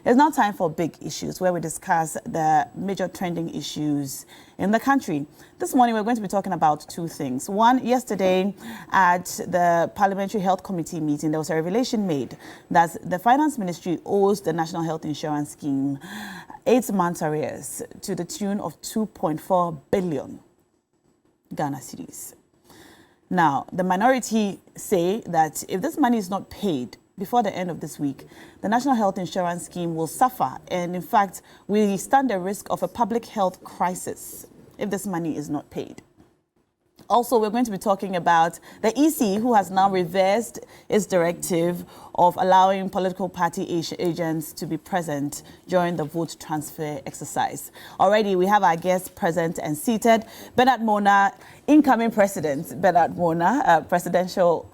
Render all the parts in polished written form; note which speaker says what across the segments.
Speaker 1: It's now time for Big Issues, where we discuss the major trending issues in the country. This morning, we're going to be talking about two things. One, yesterday at the Parliamentary Health Committee meeting, there was a revelation made that the Finance Ministry owes the National Health Insurance Scheme 8 months arrears to the tune of 2.4 billion Ghana cedis. Now, the minority say that if this money is not paid before the end of this week, the National Health Insurance Scheme will suffer. And in fact, we stand the risk of a public health crisis if this money is not paid. Also, we're going to be talking about the EC, who has now reversed its directive of allowing political party agents to be present during the vote transfer exercise. Already, we have our guests present and seated. Bernard Mona, incoming president, Bernard Mona, presidential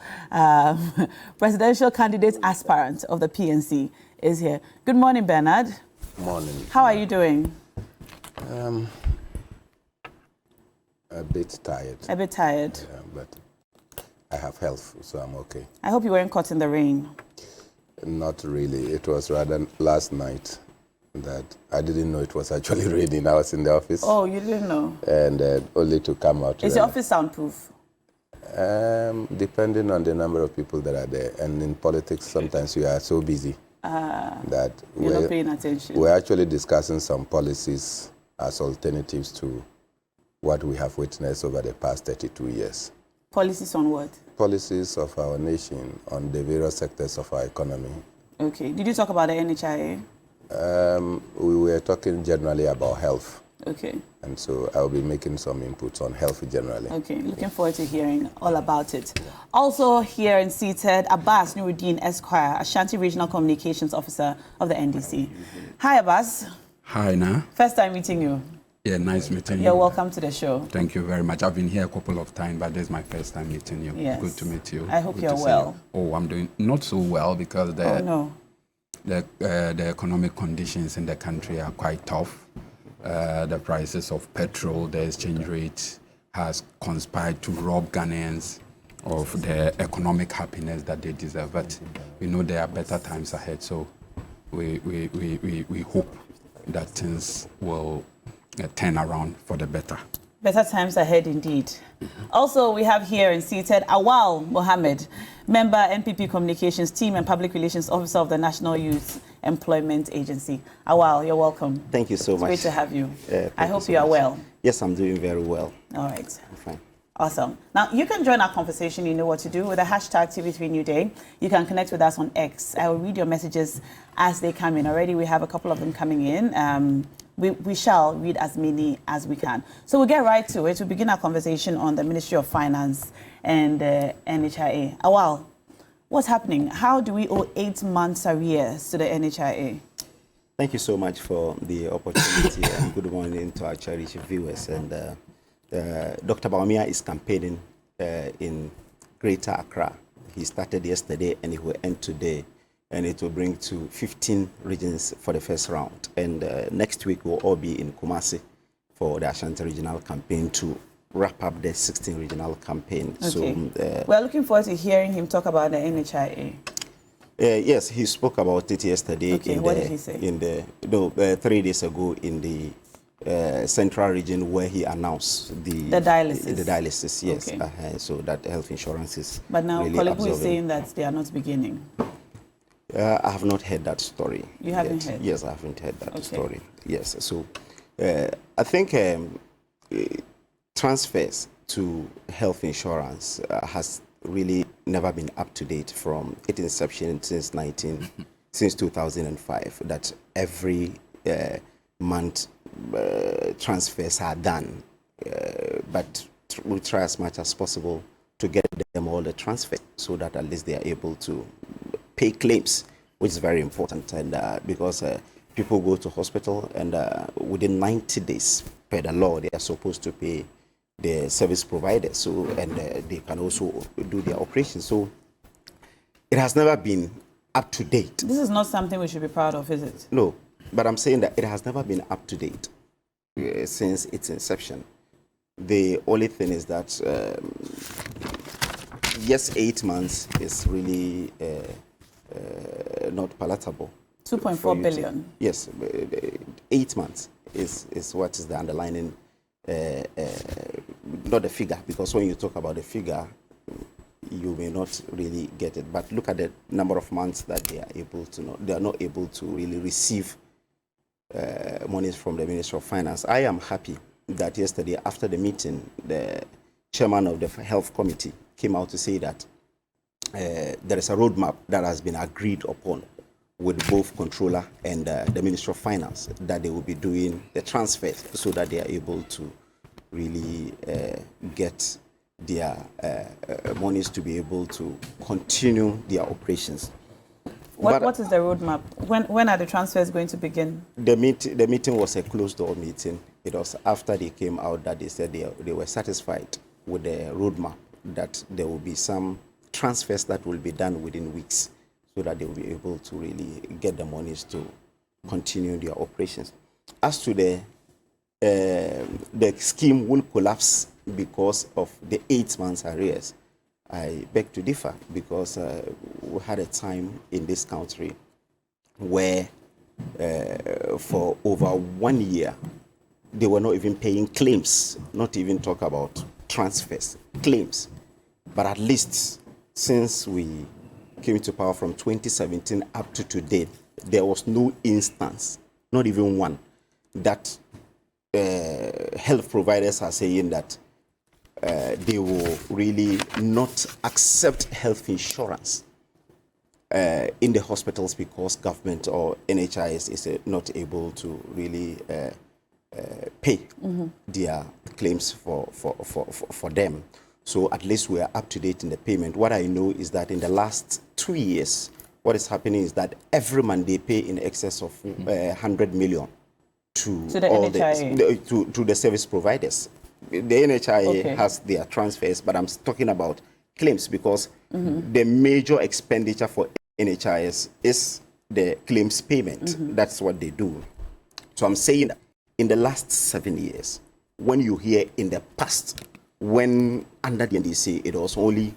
Speaker 1: candidate aspirant of the PNC, is here. Good morning, Bernard.
Speaker 2: Morning.
Speaker 1: How are you doing?
Speaker 2: A bit tired.
Speaker 1: A bit tired.
Speaker 2: Yeah, but I have health, so I'm okay.
Speaker 1: I hope you weren't caught in the rain.
Speaker 2: Not really. It was rather last night that I didn't know it was actually raining. I was in the office.
Speaker 1: Oh, you didn't know?
Speaker 2: And only to come out.
Speaker 1: Is your office soundproof?
Speaker 2: Depending on the number of people that are there. And in politics, sometimes you are so busy that
Speaker 1: you're not paying attention.
Speaker 2: We're actually discussing some policies as alternatives to what we have witnessed over the past 32 years.
Speaker 1: Policies on what?
Speaker 2: Policies of our nation on the various sectors of our economy.
Speaker 1: Okay. Did you talk about the NHIA?
Speaker 2: We were talking generally about health.
Speaker 1: Okay.
Speaker 2: And so I'll be making some inputs on health generally.
Speaker 1: Okay. Looking forward to hearing all about it. Also here and seated, Abbas Nuruddin Esquire, Ashanti Regional Communications Officer of the NDC. Hi, Abbas.
Speaker 3: Hi, Na.
Speaker 1: First time meeting you.
Speaker 3: Yeah, nice meeting you.
Speaker 1: You're welcome to the show.
Speaker 3: Thank you very much. I've been here a couple of times, but this is my first time meeting you.
Speaker 1: Yes.
Speaker 3: Good to meet you.
Speaker 1: I hope
Speaker 3: Good
Speaker 1: you're well.
Speaker 3: Oh, I'm doing not so well because the economic conditions in the country are quite tough. The prices of petrol, the exchange rate has conspired to rob Ghanaians of the economic happiness that they deserve. But we know there are better times ahead, so we hope that things will turn around for the better.
Speaker 1: Better times ahead indeed. Also, we have here and seated Awal Mohammed, member NPP Communications Team and Public Relations Officer of the National Youth Employment Agency. Awal, you're welcome.
Speaker 4: Thank you so much.
Speaker 1: Great to have you. I hope
Speaker 4: you
Speaker 1: are well.
Speaker 4: Yes, I'm doing very well.
Speaker 1: All right.
Speaker 4: I'm fine.
Speaker 1: Awesome. Now, you can join our conversation. You know what to do with the hashtag TV3 New Day. You can connect with us on X. I will read your messages as they come in. Already, we have a couple of them coming in. We shall read as many as we can. So we'll get right to it. We'll begin our conversation on the Ministry of Finance and NHIA. Awal, what's happening? How do we owe 8 months arrears to the NHIA?
Speaker 4: Thank you so much for the opportunity and good morning to our cherished viewers. And Dr. Bawumia is campaigning in Greater Accra. He started yesterday and he will end today. And it will bring to 15 regions for the first round. And next week, we'll all be in Kumasi for the Ashanti Regional Campaign to wrap up the 16 regional campaign.
Speaker 1: Okay.
Speaker 4: So,
Speaker 1: we're looking forward to hearing him talk about the NHIA.
Speaker 4: Yes, he spoke about it yesterday.
Speaker 1: Okay, what did he say?
Speaker 4: 3 days ago in the Central region where he announced the
Speaker 1: dialysis.
Speaker 4: The dialysis, yes.
Speaker 1: Okay.
Speaker 4: So that health insurance is
Speaker 1: But now
Speaker 4: really
Speaker 1: Kolebu is saying that they are not beginning.
Speaker 4: I have not heard that story.
Speaker 1: You haven't heard?
Speaker 4: Yes, I haven't heard that story. Yes, so I think transfers to health insurance has really never been up to date from its inception since 2005. That every month transfers are done, but we try as much as possible to get them all the transfer so that at least they are able to pay claims, which is very important. And because people go to hospital and within 90 days per the law, they are supposed to pay the service provider. So, and they can also do their operations. So it has never been up to date.
Speaker 1: This is not something we should be proud of, is it?
Speaker 4: No, but I'm saying that it has never been up to date since its inception. The only thing is that, yes, 8 months is really not palatable.
Speaker 1: 2.4 billion.
Speaker 4: Yes, 8 months is what is the underlying, not the figure, because when you talk about the figure, you may not really get it. But look at the number of months that they are able to they are not able to really receive monies from the Ministry of Finance. I am happy that yesterday, after the meeting, the chairman of the Health Committee came out to say that there is a roadmap that has been agreed upon with both controller and the Ministry of Finance, that they will be doing the transfers so that they are able to really get their monies to be able to continue their operations.
Speaker 1: What is the roadmap? When are the transfers going to begin?
Speaker 4: The meeting was a closed-door meeting. It was after they came out that they said they were satisfied with the roadmap, that there will be some transfers that will be done within weeks, so that they will be able to really get the monies to continue their operations. As to the scheme will collapse because of the 8 months arrears, I beg to differ, because we had a time in this country where for over 1 year, they were not even paying claims, not even talk about transfers, claims. But at least since we came into power from 2017 up to today, there was no instance, not even one, that health providers are saying that they will really not accept health insurance in the hospitals because government or NHIS is not able to really pay their claims for them. So at least we are up to date in the payment. What I know is that in the last 2 years, what is happening is that every month they pay in excess of 100 million to
Speaker 1: the
Speaker 4: all
Speaker 1: NHIA.
Speaker 4: to the service providers. The NHIA has their transfers, but I'm talking about claims, because the major expenditure for NHIS is the claims payment. That's what they do. So I'm saying that in the last 7 years, when you hear in the past, when under the NDC, it was only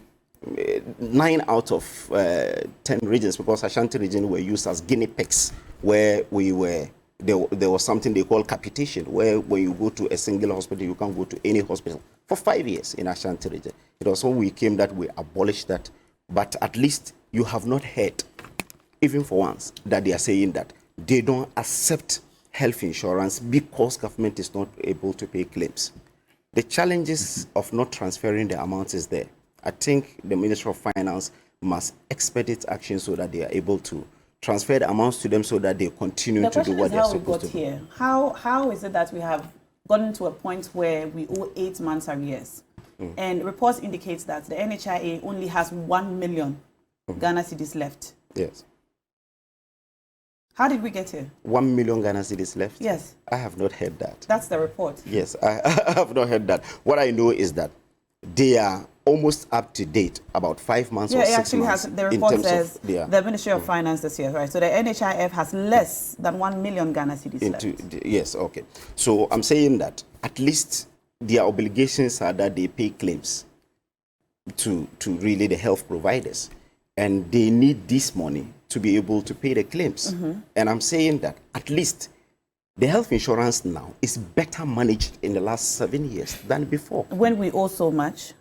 Speaker 4: 9 out of 10 regions, because Ashanti region were used as guinea pigs, where we were, there was something they call capitation, where when you go to a single hospital, you can't go to any hospital for 5 years in Ashanti region. It was when we came that we abolished that. But at least you have not heard, even for once, that they are saying that they don't accept health insurance because government is not able to pay claims. The challenges of not transferring the amounts is there. I think the Ministry of Finance must expedite action so that they are able to transfer the amounts to them so that they continue to do what they're supposed to do.
Speaker 1: Here. How is it that we have gotten to a point where we owe 8 months arrears? And reports indicate that the NHIA only has 1 million Ghana cedis left.
Speaker 4: Yes.
Speaker 1: How did we get here?
Speaker 4: 1 million Ghana cedis left?
Speaker 1: Yes.
Speaker 4: I have not heard that.
Speaker 1: That's the report.
Speaker 4: Yes, I have not heard that. What I know is that they are almost up to date, about 5 months or 6 months.
Speaker 1: Yeah, it actually has, the report says the Ministry of Finance this year, right? So the NHIF has less than 1 million Ghana cedis left.
Speaker 4: Yes, okay. So I'm saying that at least their obligations are that they pay claims to really the health providers, and they need this money to be able to pay the claims. And I'm saying that at least the health insurance now is better managed in the last 7 years than before.
Speaker 1: When we owe so much?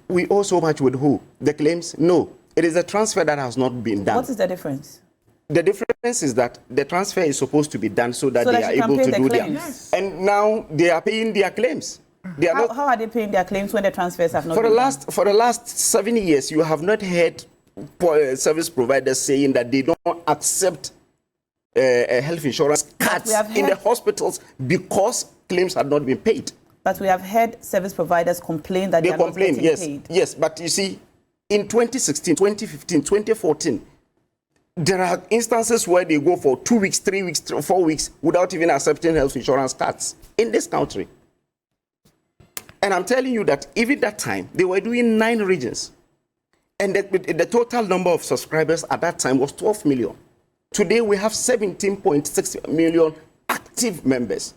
Speaker 4: We owe so much with who? The claims? No. It is a transfer that has not been done.
Speaker 1: What is the difference?
Speaker 4: The difference is that the transfer is supposed to be done so that they are able to do their... And now they are paying their claims. They are
Speaker 1: how are they paying their claims when the transfers have not been done?
Speaker 4: For the last 7 years, you have not heard service providers saying that they don't accept health insurance cuts in the hospitals because claims had not been paid.
Speaker 1: But we have heard service providers complain that they are not getting paid.
Speaker 4: Yes, but you see, in 2016, 2015, 2014, there are instances where they go for 2 weeks, 3 weeks, 4 weeks without even accepting health insurance cuts in this country. And I'm telling you that even that time, they were doing 9 regions. And the total number of subscribers at that time was 12 million. Today, we have 17.6 million active members.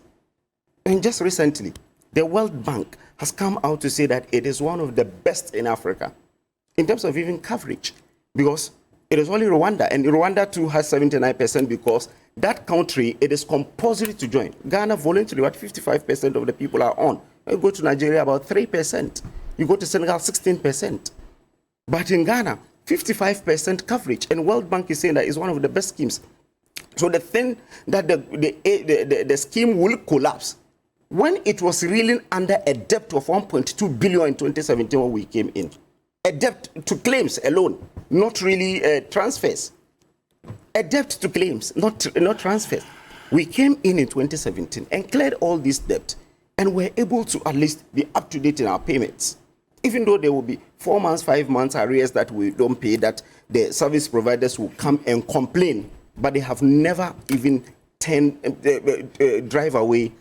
Speaker 4: And just recently, the World Bank has come out to say that it is one of the best in Africa in terms of even coverage. Because It is only Rwanda, and Rwanda too has 79% because that country, it is compulsory to join. Ghana voluntarily, about 55% of the people are on. You go to Nigeria, about 3%. You go to Senegal, 16%. But in Ghana, 55% coverage, and World Bank is saying that is one of the best schemes. So the thing that the scheme will collapse when it was reeling under a debt of 1.2 billion in 2017 when we came in. A debt to claims alone, not really transfers. A debt to claims, not transfers. We came in 2017 and cleared all this debt, and were able to at least be up to date in our payments. Even though there will be 4 months, 5 months arrears that we don't pay, that the service providers will come and complain, but they have never even drive away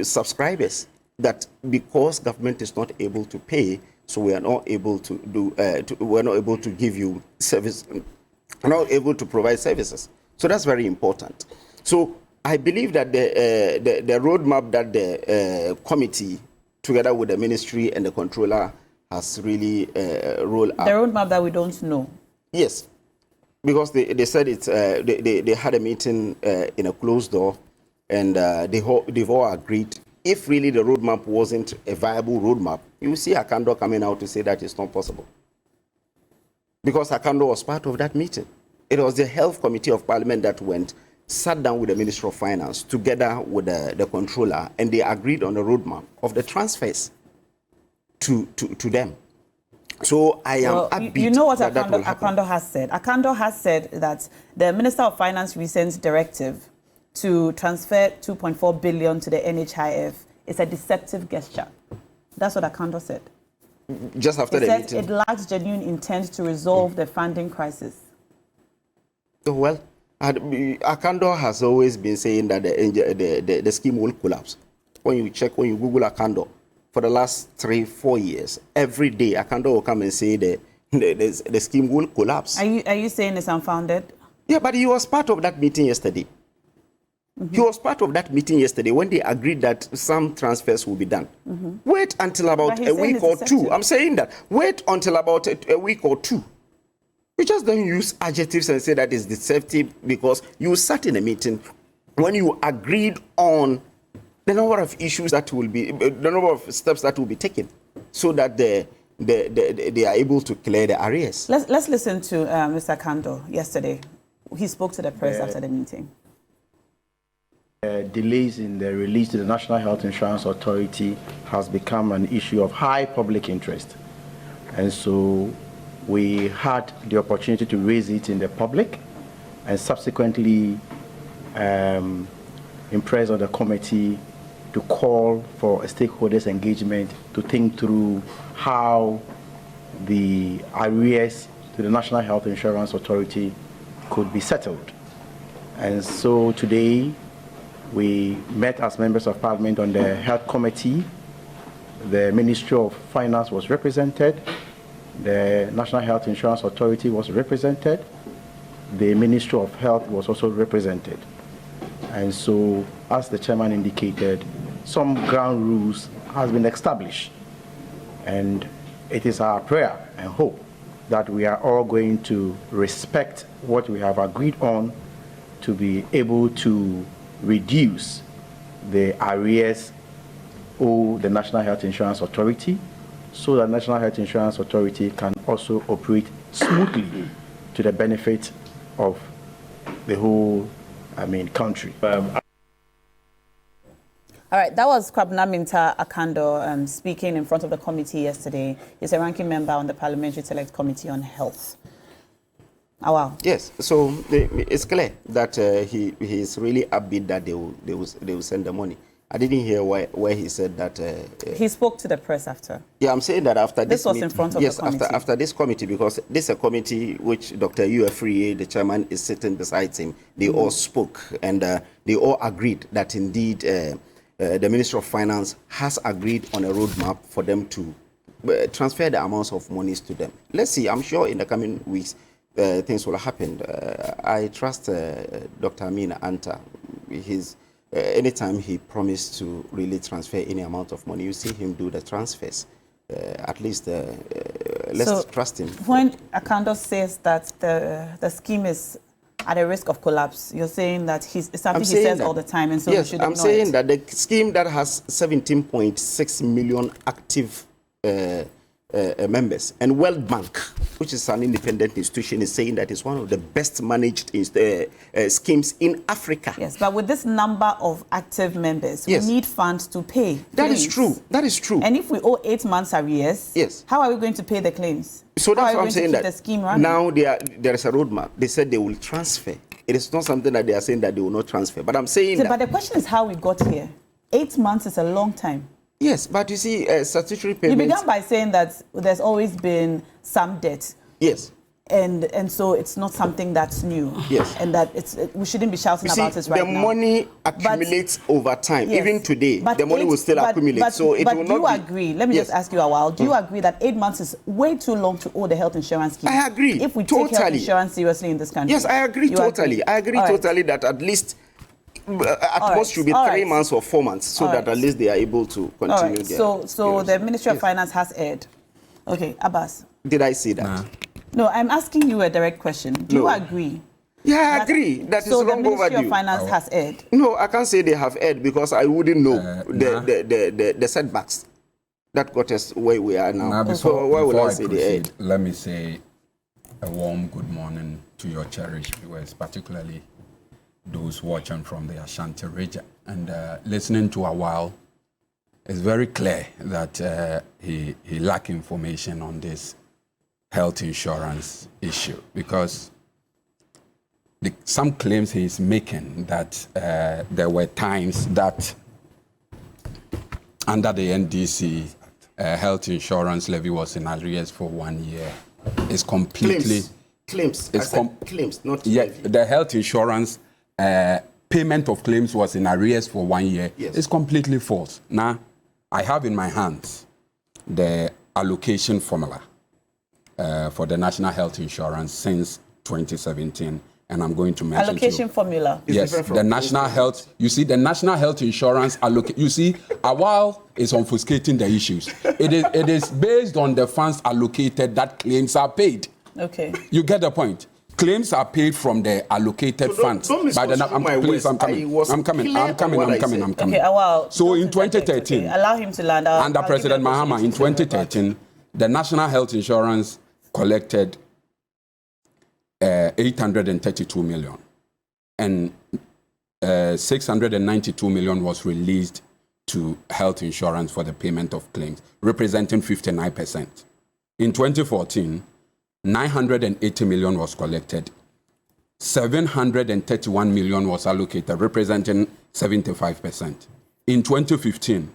Speaker 4: subscribers. That because government is not able to pay, so we are not able to do. We're not able to give you service. We're not able to provide services. So that's very important. So I believe that the roadmap that the committee, together with the ministry and the controller, has really rolled out.
Speaker 1: The roadmap that we don't know.
Speaker 4: Yes, because they said it's they had a meeting in a closed door, and they've all agreed. If really the roadmap wasn't a viable roadmap, you will see Akando coming out to say that it's not possible. Because Akando was part of that meeting. It was the Health Committee of Parliament that sat down with the Minister of Finance together with the controller, and they agreed on the roadmap of the transfers to them. So I am upbeat.
Speaker 1: You know what Akando has said? Akando has said that the Minister of Finance recent directive to transfer 2.4 billion to the NHIF is a deceptive gesture. That's what Akando said.
Speaker 4: Just after the meeting.
Speaker 1: It lacks genuine intent to resolve the funding crisis.
Speaker 4: Well, Akando has always been saying that the scheme will collapse. When you Google Akando, for the last 3-4 years, every day Akando will come and say the scheme will collapse.
Speaker 1: Are you saying it's unfounded?
Speaker 4: Yeah, but he was part of that meeting yesterday. Mm-hmm. He was part of that meeting yesterday when they agreed that some transfers will be done. Mm-hmm. Wait until about a week or two. I'm saying that. Wait until about a week or two. You just don't use adjectives and say that it's deceptive, because you sat in a meeting when you agreed on the number of issues that will be, the number of steps that will be taken, so that they are able to clear the arrears.
Speaker 1: Let's listen to Mr. Akando yesterday. He spoke to the press after the meeting.
Speaker 5: Delays in the release to the National Health Insurance Authority has become an issue of high public interest. And so we had the opportunity to raise it in the public, and subsequently impress on the committee to call for a stakeholders engagement to think through how the arrears to the National Health Insurance Authority could be settled. And so today, we met as members of Parliament on the Health Committee. The Ministry of Finance was represented. The National Health Insurance Authority was represented. The Ministry of Health was also represented. And so, as the chairman indicated, some ground rules has been established. And it is our prayer and hope that we are all going to respect what we have agreed on to be able to reduce the arrears owed the National Health Insurance Authority, so that National Health Insurance Authority can also operate smoothly to the benefit of the whole, country.
Speaker 1: All right, that was Kwabena Minta Akando speaking in front of the committee yesterday. He's a ranking member on the Parliamentary Select Committee on Health. Oh, wow.
Speaker 4: Yes, so it's clear that he is really upbeat that they will send the money. I didn't hear where he said that.
Speaker 1: He spoke to the press after.
Speaker 4: Yeah, I'm saying that after this
Speaker 1: was in front of the committee.
Speaker 4: Yes, after this committee, because this is a committee which Dr. Ufriye, the chairman, is sitting beside him. They all spoke, and they all agreed that indeed the Minister of Finance has agreed on a roadmap for them to transfer the amounts of monies to them. Let's see, I'm sure in the coming weeks, things will happen. I trust Dr. Amina Anta. Anytime he promised to really transfer any amount of money, you see him do the transfers. At least let's trust him.
Speaker 1: When Akando says that the scheme is at a risk of collapse, you're saying that it's something he says all the time, and so we should ignore it.
Speaker 4: Yes, I'm saying that the scheme that has 17.6 million active members, and World Bank, which is an independent institution, is saying that it's one of the best managed schemes in Africa.
Speaker 1: Yes, but with this number of active members, we need funds to pay.
Speaker 4: That is true. That is true.
Speaker 1: And if we owe 8 months arrears, how are we going to pay the claims?
Speaker 4: So that's what I'm saying. That
Speaker 1: the scheme running?
Speaker 4: Now there is a roadmap. They said they will transfer. It is not something that they are saying that they will not transfer. But I'm saying
Speaker 1: But the question is how we got here. 8 months is a long time.
Speaker 4: Yes, but you see, statutory payments...
Speaker 1: You began by saying that there's always been some debt.
Speaker 4: Yes.
Speaker 1: And so it's not something that's new.
Speaker 4: Yes.
Speaker 1: And that we shouldn't be shouting about it right now.
Speaker 4: The money accumulates over time. Yes. Even today, the money will still accumulate. But do you
Speaker 1: agree? Let me just ask you a while. Do you agree that 8 months is way too long to owe the health insurance scheme?
Speaker 4: I agree.
Speaker 1: If we take health insurance seriously in this country.
Speaker 4: Yes, I agree totally. I agree totally that at least... At most should be 3 months or 4 months, so that at least they are able to continue their...
Speaker 1: So the Ministry of Finance has erred. Okay, Abbas.
Speaker 4: Did I say that?
Speaker 3: Nah.
Speaker 1: No, I'm asking you a direct question. Do you agree?
Speaker 4: Yeah, I agree. That is long overdue.
Speaker 1: So the Ministry of Finance has erred?
Speaker 4: No, I can't say they have erred because I wouldn't know the setbacks that got us where we are now.
Speaker 3: Before I say they erred? Let me say a warm good morning to your cherished viewers, particularly those watching from the Ashanti region and listening to a while. It's very clear that he lacked information on this health insurance issue because some claims he's making that there were times that under the NDC health insurance levy was in arrears for 1 year. It's completely...
Speaker 4: Claims, not
Speaker 3: yeah,
Speaker 4: levy.
Speaker 3: The health insurance payment of claims was in arrears for 1 year.
Speaker 4: Yes.
Speaker 3: It's completely false. Now, I have in my hands the allocation formula for the national health insurance since 2017, and I'm going to mention
Speaker 1: allocation formula.
Speaker 3: Yes, the national health. You see, the national health insurance allocate. You see, a while is obfuscating the issues. It is based on the funds allocated that claims are paid.
Speaker 1: Okay.
Speaker 3: You get the point. Claims are paid from the allocated funds.
Speaker 4: Please, I'm coming.
Speaker 1: Okay, well,
Speaker 3: so in 2013,
Speaker 1: allow him to land.
Speaker 3: Under President Mahama, in 2013, the national health insurance collected 832 million, and 692 million was released to health insurance for the payment of claims, representing 59%. In 2014, 980 million was collected. 731 million was allocated, representing 75%. In 2015,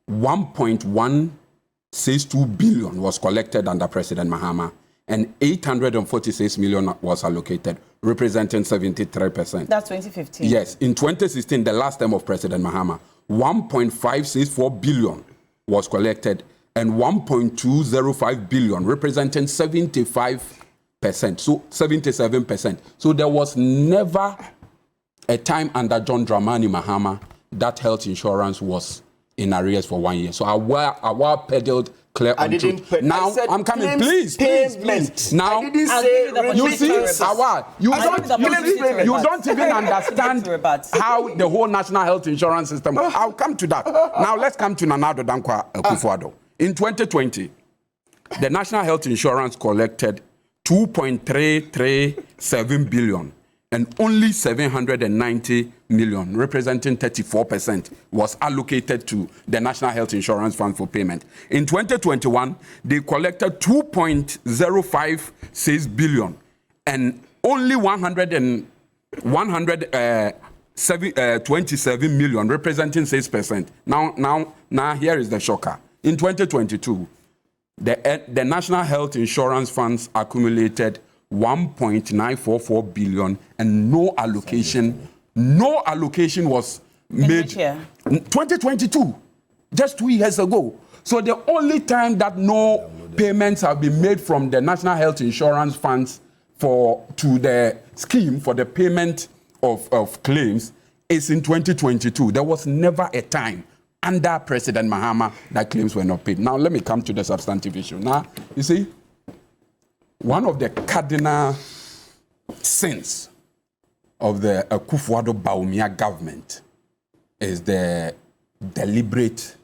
Speaker 3: 1.162 billion was collected under President Mahama, and 846 million was allocated, representing 73%.
Speaker 1: That's 2015.
Speaker 3: Yes. In 2016, the last term of President Mahama, 1.564 billion was collected, and 1.205 billion, representing 75%, so 77%. So there was never a time under John Dramani Mahama that health insurance was in arrears for 1 year. So our peddled clear on truth. Now I'm coming. Please. Now you see, you don't even understand how the whole national health insurance system. I'll come to that. Now let's come to Nana Addo Dankwa Akufo-Addo. In 2020, the national health insurance collected 2.337 billion, and only 790 million, representing 34%, was allocated to the National Health Insurance Fund for payment. In 2021, they collected 2.056 billion, and only 127 million, representing 6%. Now here is the shocker. In 2022, the National Health Insurance Funds accumulated 1.944 billion, and no allocation was made. 2022, just 2 years ago. So the only time that no payments have been made from the National Health Insurance Funds to the scheme for the payment of claims is in 2022. There was never a time under President Mahama that claims were not paid. Now, let me come to the substantive issue. Now, you see, one of the cardinal sins of the Akufo-Addo-Bawumia government is the deliberate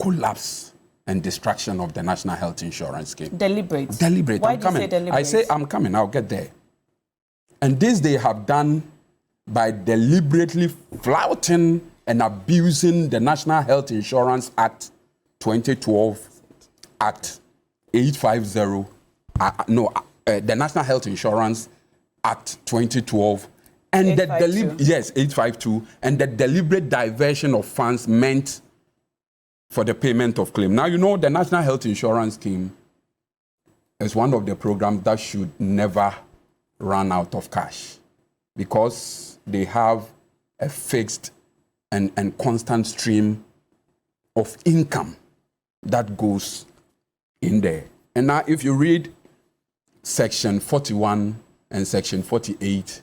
Speaker 3: collapse and destruction of the National Health Insurance Scheme.
Speaker 1: Deliberate?
Speaker 3: Deliberate.
Speaker 1: Why
Speaker 3: I'm
Speaker 1: do you
Speaker 3: coming.
Speaker 1: say deliberate?
Speaker 3: I say I'm coming. I'll get there. And this they have done by deliberately flouting and abusing the National Health Insurance Act 2012, Act 850, the National Health Insurance Act 2012, and 852, and the deliberate diversion of funds meant for the payment of claim. Now, you know, the National Health Insurance Scheme is one of the programs that should never run out of cash because they have a fixed and constant stream of income that goes in there. And now, if you read Section 41 and Section 48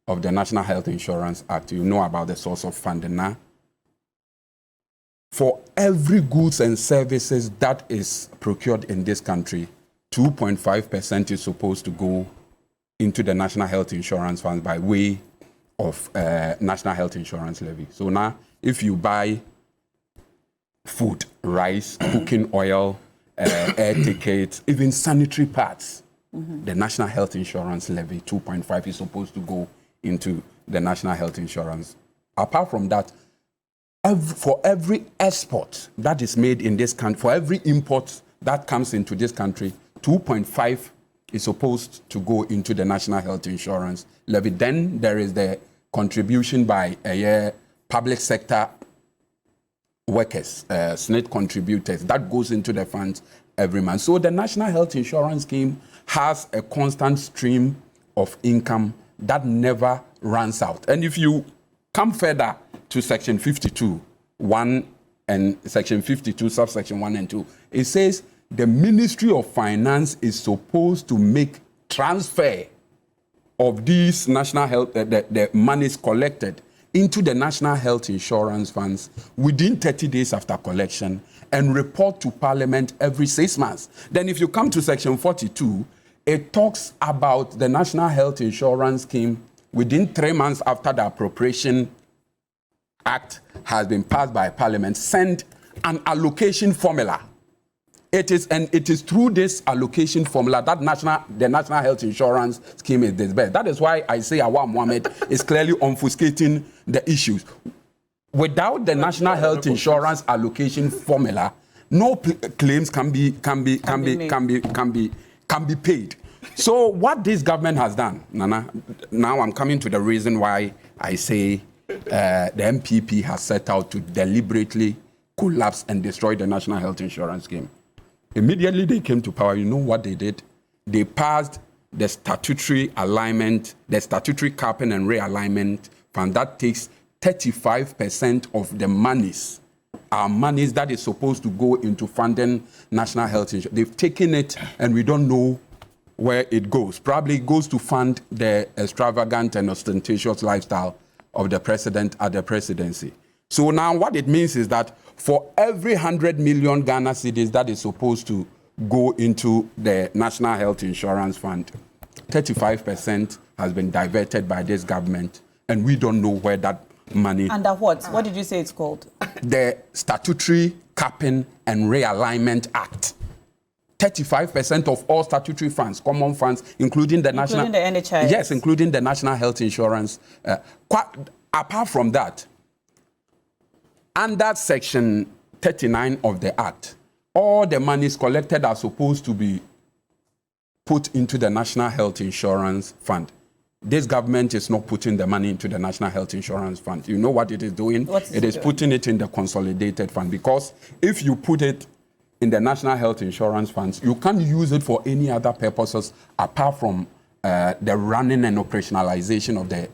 Speaker 3: of the National Health Insurance Act, you know about the source of funding now. For every goods and services that is procured in this country, 2.5% is supposed to go into the National Health Insurance Fund by way of National Health Insurance Levy. So now, if you buy food, rice, cooking oil, air tickets, even sanitary parts, the National Health Insurance Levy, 2.5 is supposed to go into the National Health Insurance. Apart from that, for every export that is made in this country, for every import that comes into this country, 2.5 is supposed to go into the National Health Insurance Levy. Then there is the contribution by public sector workers, SNIT contributors, that goes into the funds every month. So the National Health Insurance Scheme has a constant stream of income that never runs out. And if you come further to Section 52, 1 and Section 52, subsection 1 and 2, it says the Ministry of Finance is supposed to make transfer of these national health, the monies collected into the National Health Insurance Funds within 30 days after collection and report to Parliament every 6 months. Then if you come to Section 42, it talks about the National Health Insurance Scheme within 3 months after the Appropriation Act has been passed by Parliament, send an allocation formula. It is through this allocation formula that the National Health Insurance Scheme is disbursed. That is why I say Awad Mohammed is clearly obfuscating the issues. Without the National Health Insurance allocation formula, no claims can be paid. So what this government has done, Nana, now I'm coming to the reason why I say the MPP has set out to deliberately collapse and destroy the National Health Insurance Scheme. Immediately they came to power, you know what they did? They passed the statutory alignment, the statutory capping and realignment fund that takes 35% of the monies, our monies that is supposed to go into funding national health insurance. They've taken it and we don't know where it goes. Probably it goes to fund the extravagant and ostentatious lifestyle of the president at the presidency. So now what it means is that for every 100 million Ghana cedis that is supposed to go into the National Health Insurance Fund, 35% has been diverted by this government, and we don't know where that money...
Speaker 1: Under what? What did you say it's called?
Speaker 3: The Statutory Capping and Realignment Act. 35% of all statutory funds, common funds, including the
Speaker 1: NHIS.
Speaker 3: Yes, including the National Health Insurance. Apart from that, under Section 39 of the Act, all the monies collected are supposed to be put into the National Health Insurance Fund. This government is not putting the money into the National Health Insurance Fund. You know what it is doing? It is putting it in the consolidated fund, because if you put it in the National Health Insurance Funds, you can't use it for any other purposes apart from the running and operationalization of the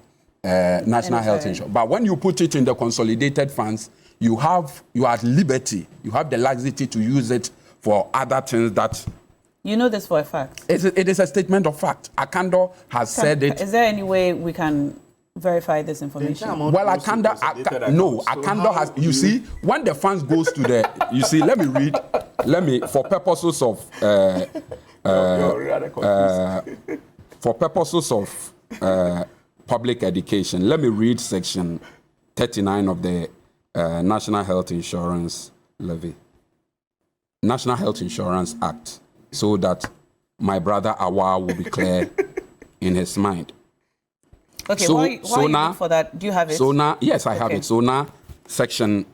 Speaker 3: National Health Insurance. But when you put it in the consolidated funds, you are at liberty. You have the laxity to use it for other things that...
Speaker 1: You know this for a fact?
Speaker 3: It is a statement of fact. Akando has said it.
Speaker 1: Is there any way we can verify this information?
Speaker 3: Well, Akanda has, you see, when the funds goes to the, you see, let me, for purposes of, public education, let me read section 39 of the National Health Insurance Levy, National Health Insurance Act, so that my brother Awa will be clear in his mind.
Speaker 1: Okay, so, why are you looking for that? Do you have it?
Speaker 3: So now, yes, I have it. So now, section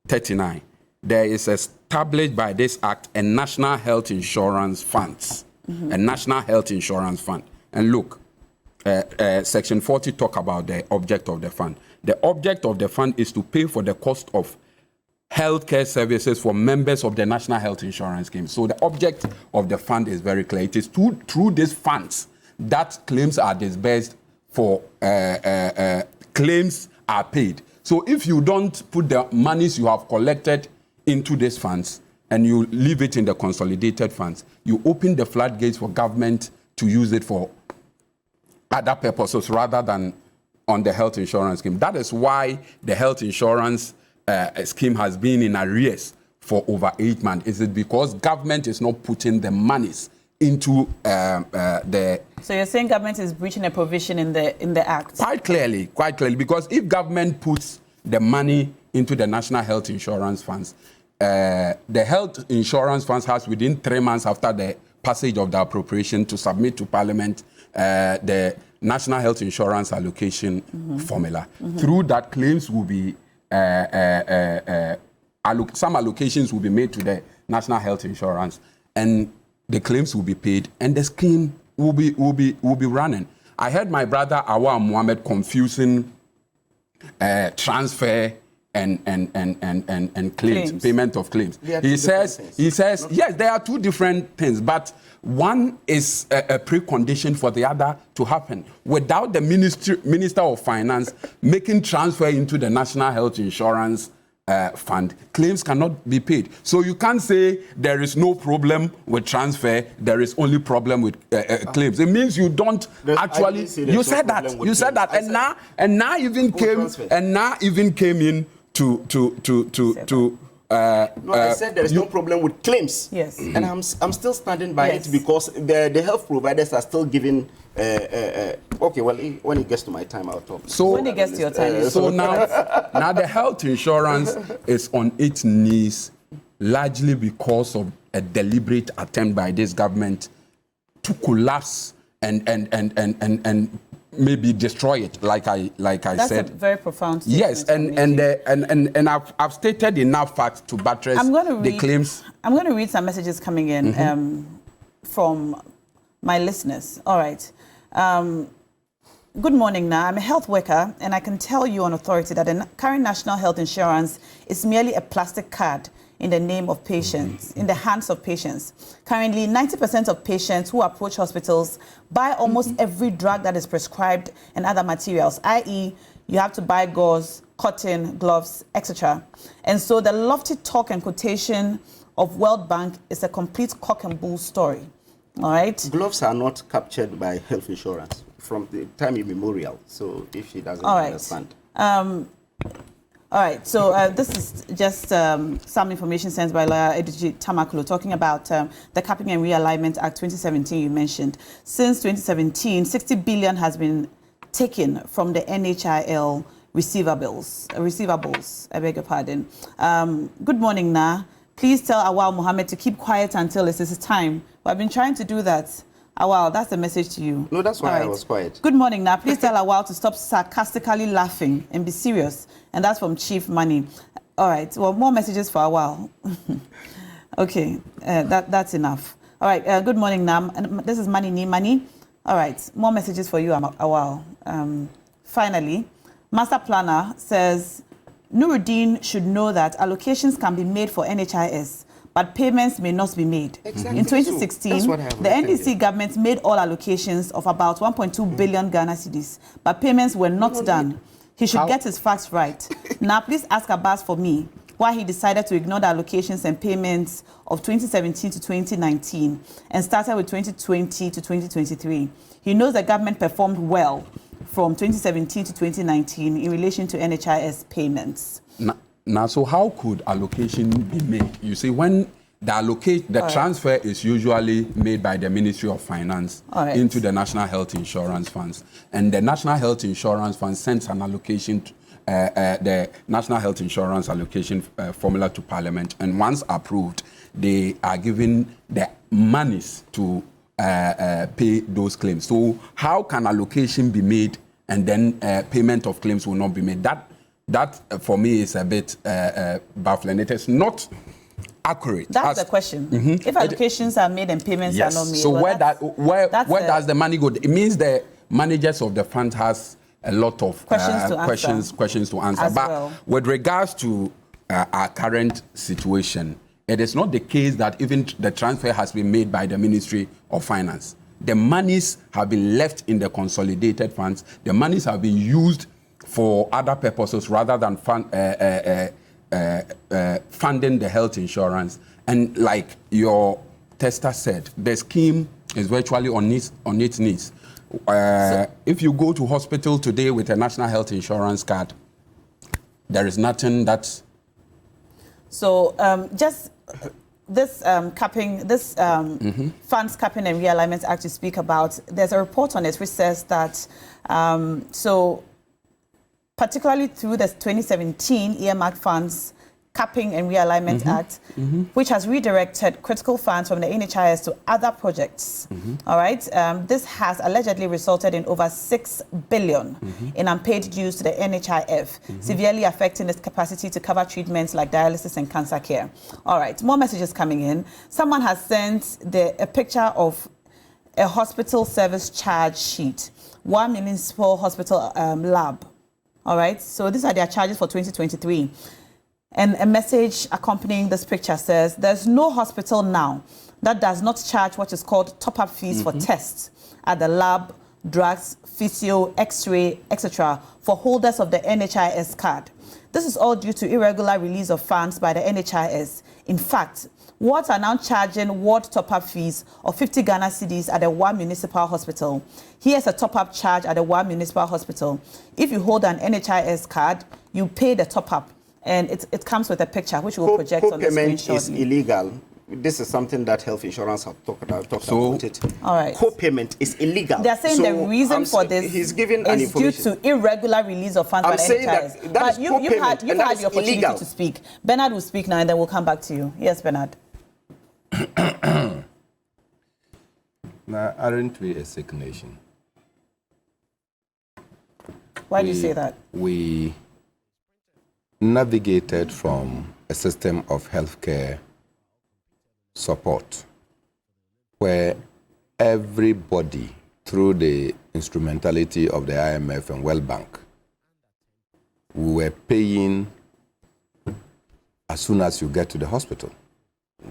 Speaker 3: 39, there is established by this act a National Health Insurance Fund, a National Health Insurance Fund. And look, section 40 talk about the object of the fund. The object of the fund is to pay for the cost of healthcare services for members of the National Health Insurance Scheme. So the object of the fund is very clear. It is through these funds that claims are disbursed for claims are paid. So if you don't put the monies you have collected into these funds and you leave it in the consolidated funds, you open the floodgates for government to use it for other purposes rather than on the health insurance scheme. That is why the health insurance scheme has been in arrears for over 8 months. Is it because government is not putting the monies into the...
Speaker 1: So you're saying government is breaching a provision in the act?
Speaker 3: Quite clearly, because if government puts the money into the National Health Insurance Funds, the health insurance funds has within 3 months after the passage of the appropriation to submit to Parliament the National Health Insurance Allocation formula. Through that, claims will be some allocations will be made to the National Health Insurance, and the claims will be paid, and the scheme will be running. I heard my brother Awa Mohammed confusing transfer and claims, payment of claims. He says yes, there are two different things, but one is a precondition for the other to happen. Without the Minister of Finance making transfer into the National Health Insurance fund, claims cannot be paid. So you can't say there is no problem with transfer, there is only problem with claims. It means you don't actually. You said that, and now even came in to.
Speaker 4: No, I said there is no problem with claims.
Speaker 1: Yes.
Speaker 4: And I'm still standing by it because the health providers are still giving. Okay, well, when it gets to my time, I'll talk.
Speaker 1: So when it gets to your time.
Speaker 3: So now the health insurance is on its knees, largely because of a deliberate attempt by this government to collapse and maybe destroy it, like I
Speaker 1: That's
Speaker 3: said.
Speaker 1: That's a very profound statement.
Speaker 3: Yes, and I've stated enough facts to buttress the claims.
Speaker 1: I'm going to read some messages coming in from my listeners. All right. Good morning, Na. I'm a health worker, and I can tell you on authority that the current national health insurance is merely a plastic card in the name of patients, in the hands of patients. Currently, 90% of patients who approach hospitals buy almost every drug that is prescribed and other materials, i.e., you have to buy gauze, cotton, gloves, etc. And so the lofty talk and quotation of World Bank is a complete cock and bull story. All right?
Speaker 4: Gloves are not captured by health insurance from the time immemorial. So if she doesn't understand.
Speaker 1: All right, so this is just some information sent by lawyer Ediji Tamakulu talking about the Capping and Realignment Act 2017 you mentioned. Since 2017, 60 billion has been taken from the NHIL receivables. I beg your pardon. Good morning, Na. Please tell Awal Mohammed to keep quiet until it's his time. I've been trying to do that. Awal, that's the message to you.
Speaker 4: No, that's why I was quiet.
Speaker 1: Good morning, now. Please tell Awal to stop sarcastically laughing and be serious. And that's from Chief Money. All right. Well, more messages for Awal. Okay, that's enough. All right. Good morning, Nam. This is Money. All right. More messages for you, Awal. Finally, Master Planner says Nuruddin should know that allocations can be made for NHIS, but payments may not be made.
Speaker 4: Exactly.
Speaker 1: In 2016, the NDC government made all allocations of about 1.2 billion Ghana cedis, but payments were not done. He should get his facts right. Now, please ask Abbas for me why he decided to ignore the allocations and payments of 2017 to 2019 and started with 2020 to 2023. He knows the government performed well from 2017 to 2019 in relation to NHIS payments.
Speaker 3: Now, so how could allocation be made? You see, when the transfer is usually made by the Ministry of Finance into the National Health Insurance Funds, and the National Health Insurance Fund sends an allocation, the National Health Insurance Allocation formula to Parliament, and once approved, they are given the monies to pay those claims. So how can allocation be made and then payment of claims will not be made? That for me is a bit baffling. It is not accurate.
Speaker 1: That's the question. If allocations are made and payments are not made.
Speaker 3: So where does the money go? It means the managers of the fund has a lot of questions to answer. But with regards to our current situation, it is not the case that even the transfer has been made by the Ministry of Finance. The monies have been left in the consolidated funds. The monies have been used for other purposes rather than funding the health insurance. And like your tester said, the scheme is virtually on its knees. If you go to hospital today with a national health insurance card, there is nothing that's...
Speaker 1: So just this capping, this funds capping and realignment act you speak about, there's a report on it which says that, so particularly through the 2017 earmarked funds capping and realignment act, which has redirected critical funds from the NHIS to other projects. All right, this has allegedly resulted in over 6 billion in unpaid dues to the NHIF, severely affecting its capacity to cover treatments like dialysis and cancer care. All right, more messages coming in. Someone has sent a picture of a hospital service charge sheet, one municipal hospital lab. All right, so these are their charges for 2023. And a message accompanying this picture says, there's no hospital now that does not charge what is called top-up fees for tests at the lab, drugs, physio, x-ray, etc. for holders of the NHIS card. This is all due to irregular release of funds by the NHIS. In fact, wards are now charging ward top-up fees of 50 Ghana cedis at the one municipal hospital. Here's a top-up charge at the one municipal hospital. If you hold an NHIS card, you pay the top-up. And it comes with a picture which we'll project on the screen shortly.
Speaker 4: Co-payment is illegal. This is something that health insurance have talked about it.
Speaker 1: All right.
Speaker 4: Co-payment is illegal.
Speaker 1: They're saying the reason for this is due to irregular release of funds by the NHIS. But you had the opportunity to speak. Bernard will speak now and then we'll come back to you. Yes, Bernard.
Speaker 2: Now, aren't we a sick nation?
Speaker 1: Why do you say that?
Speaker 2: We navigated from a system of healthcare support where everybody, through the instrumentality of the IMF and World Bank, we were paying as soon as you get to the hospital.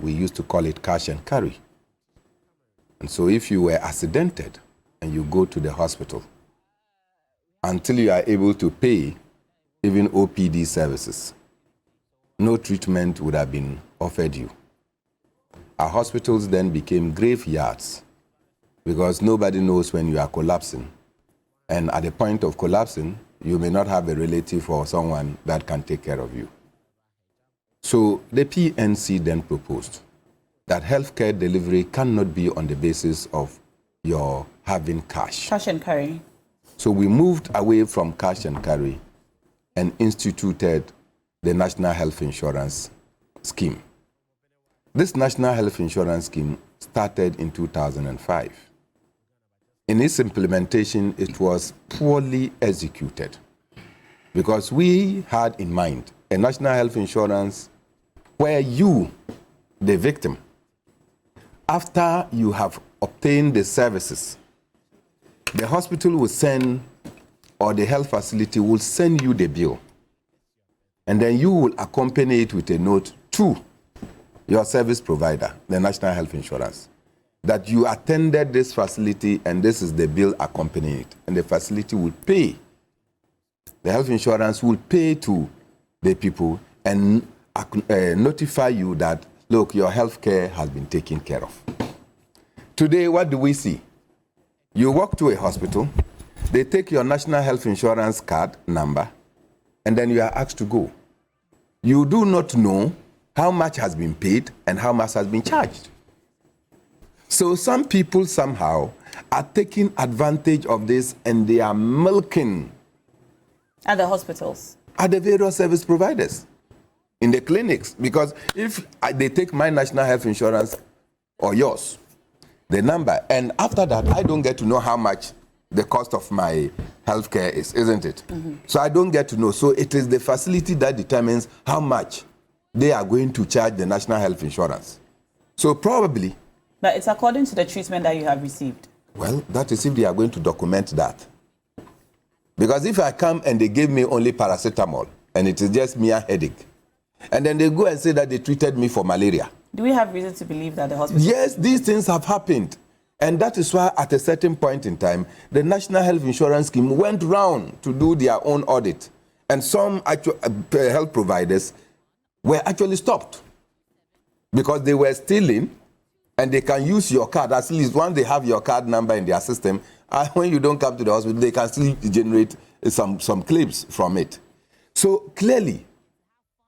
Speaker 2: We used to call it cash and carry. And so if you were accidented and you go to the hospital, until you are able to pay even OPD services, no treatment would have been offered you. Our hospitals then became graveyards because nobody knows when you are collapsing. And at the point of collapsing, you may not have a relative or someone that can take care of you. So the PNC then proposed that healthcare delivery cannot be on the basis of your having cash.
Speaker 1: Cash and carry.
Speaker 2: So we moved away from cash and carry and instituted the National Health Insurance Scheme. This National Health Insurance Scheme started in 2005. In its implementation, it was poorly executed because we had in mind a national health insurance where you, the victim, after you have obtained the services, the hospital will send, or the health facility will send you the bill. And then you will accompany it with a note to your service provider, the National Health Insurance, that you attended this facility and this is the bill accompanying it. And the facility will pay. The health insurance will pay to the people and notify you that, look, your health care has been taken care of. Today, what do we see? You walk to a hospital, They take your national health insurance card number, and then you are asked to go. You do not know how much has been paid and how much has been charged. So some people somehow are taking advantage of this, and they are milking
Speaker 1: at the hospitals,
Speaker 2: at the various service providers, in the clinics. Because if they take my national health insurance or yours, the number, and after that, I don't get to know how much the cost of my healthcare is, isn't it? Mm-hmm. So I don't get to know. So it is the facility that determines how much they are going to charge the national health insurance. So probably.
Speaker 1: But it's according to the treatment that you have received.
Speaker 2: Well, that is if they are going to document that. Because if I come and they give me only paracetamol, and it is just mere headache, and then they go and say that they treated me for malaria.
Speaker 1: Do we have reason to believe that the hospital...
Speaker 2: Yes, these things have happened. And that is why at a certain point in time, the National Health Insurance Scheme went round to do their own audit. And some actual, health providers were actually stopped because they were stealing, and they can use your card. At least once they have your card number in their system, when you don't come to the hospital, they can still generate some claims from it. So clearly,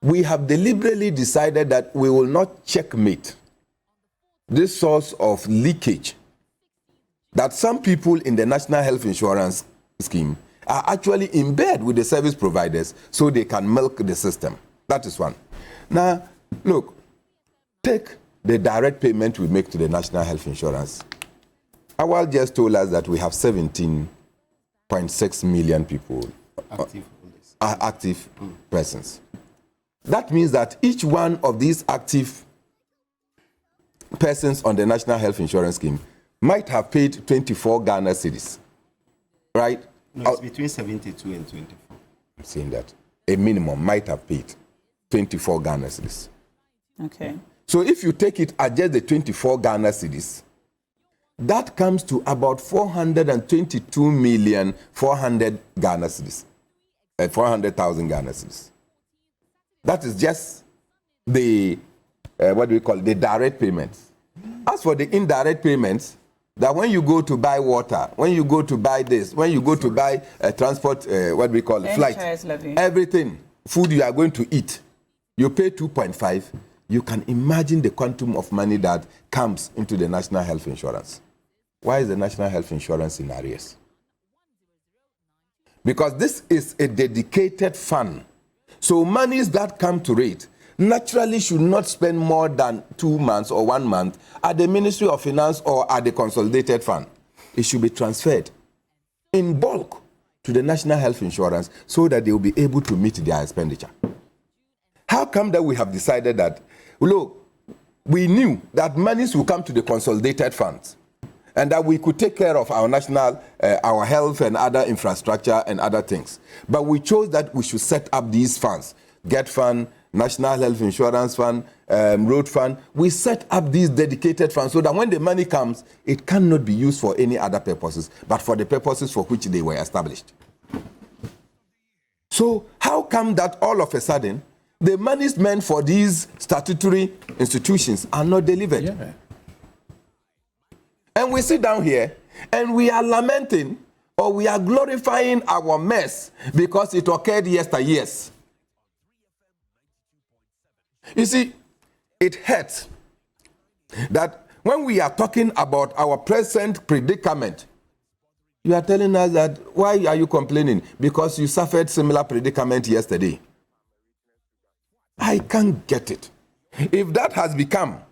Speaker 2: we have deliberately decided that we will not checkmate this source of leakage that some people in the National Health Insurance Scheme are actually in bed with the service providers so they can milk the system. That is one. Now, look, take the direct payment we make to the National Health Insurance. Awal just told us that we have 17.6 million people, active persons. That means that each one of these active persons on the National Health Insurance Scheme might have paid 24 Ghana cedis, right?
Speaker 4: No, it's between 72 and 24.
Speaker 2: I'm saying that a minimum might have paid 24 Ghana cedis.
Speaker 1: Okay.
Speaker 2: So if you take it at just the 24 Ghana cedis, that comes to about 422,400,000 Ghana cedis, 400,000 Ghana cedis. That is just the, what do we call it, the direct payments. As for the indirect payments, that when you go to buy water, when you go to buy this, when you go to buy transport, what do we call it, flight, everything, food you are going to eat, you pay 2.5. You can imagine the quantum of money that comes into the National Health Insurance. Why is the National Health Insurance in arrears? Because this is a dedicated fund. So monies that come to it naturally should not spend more than 2 months or 1 month at the Ministry of Finance or at the Consolidated Fund. It should be transferred in bulk to the National Health Insurance so that they will be able to meet their expenditure. How come that we have decided that, look, we knew that monies will come to the Consolidated Funds and that we could take care of our national, our health and other infrastructure and other things. But we chose that we should set up these funds, Gov't Fund, National Health Insurance Fund, Road Fund. We set up these dedicated funds so that when the money comes, it cannot be used for any other purposes, but for the purposes for which they were established. So how come that all of a sudden, the monies meant for these statutory institutions are not delivered? Yeah. And we sit down here and we are lamenting or we are glorifying our mess because it occurred yesteryears. You see, it hurts that when we are talking about our present predicament, you are telling us that, why are you complaining? Because you suffered similar predicament yesterday. I can't get it. If that has become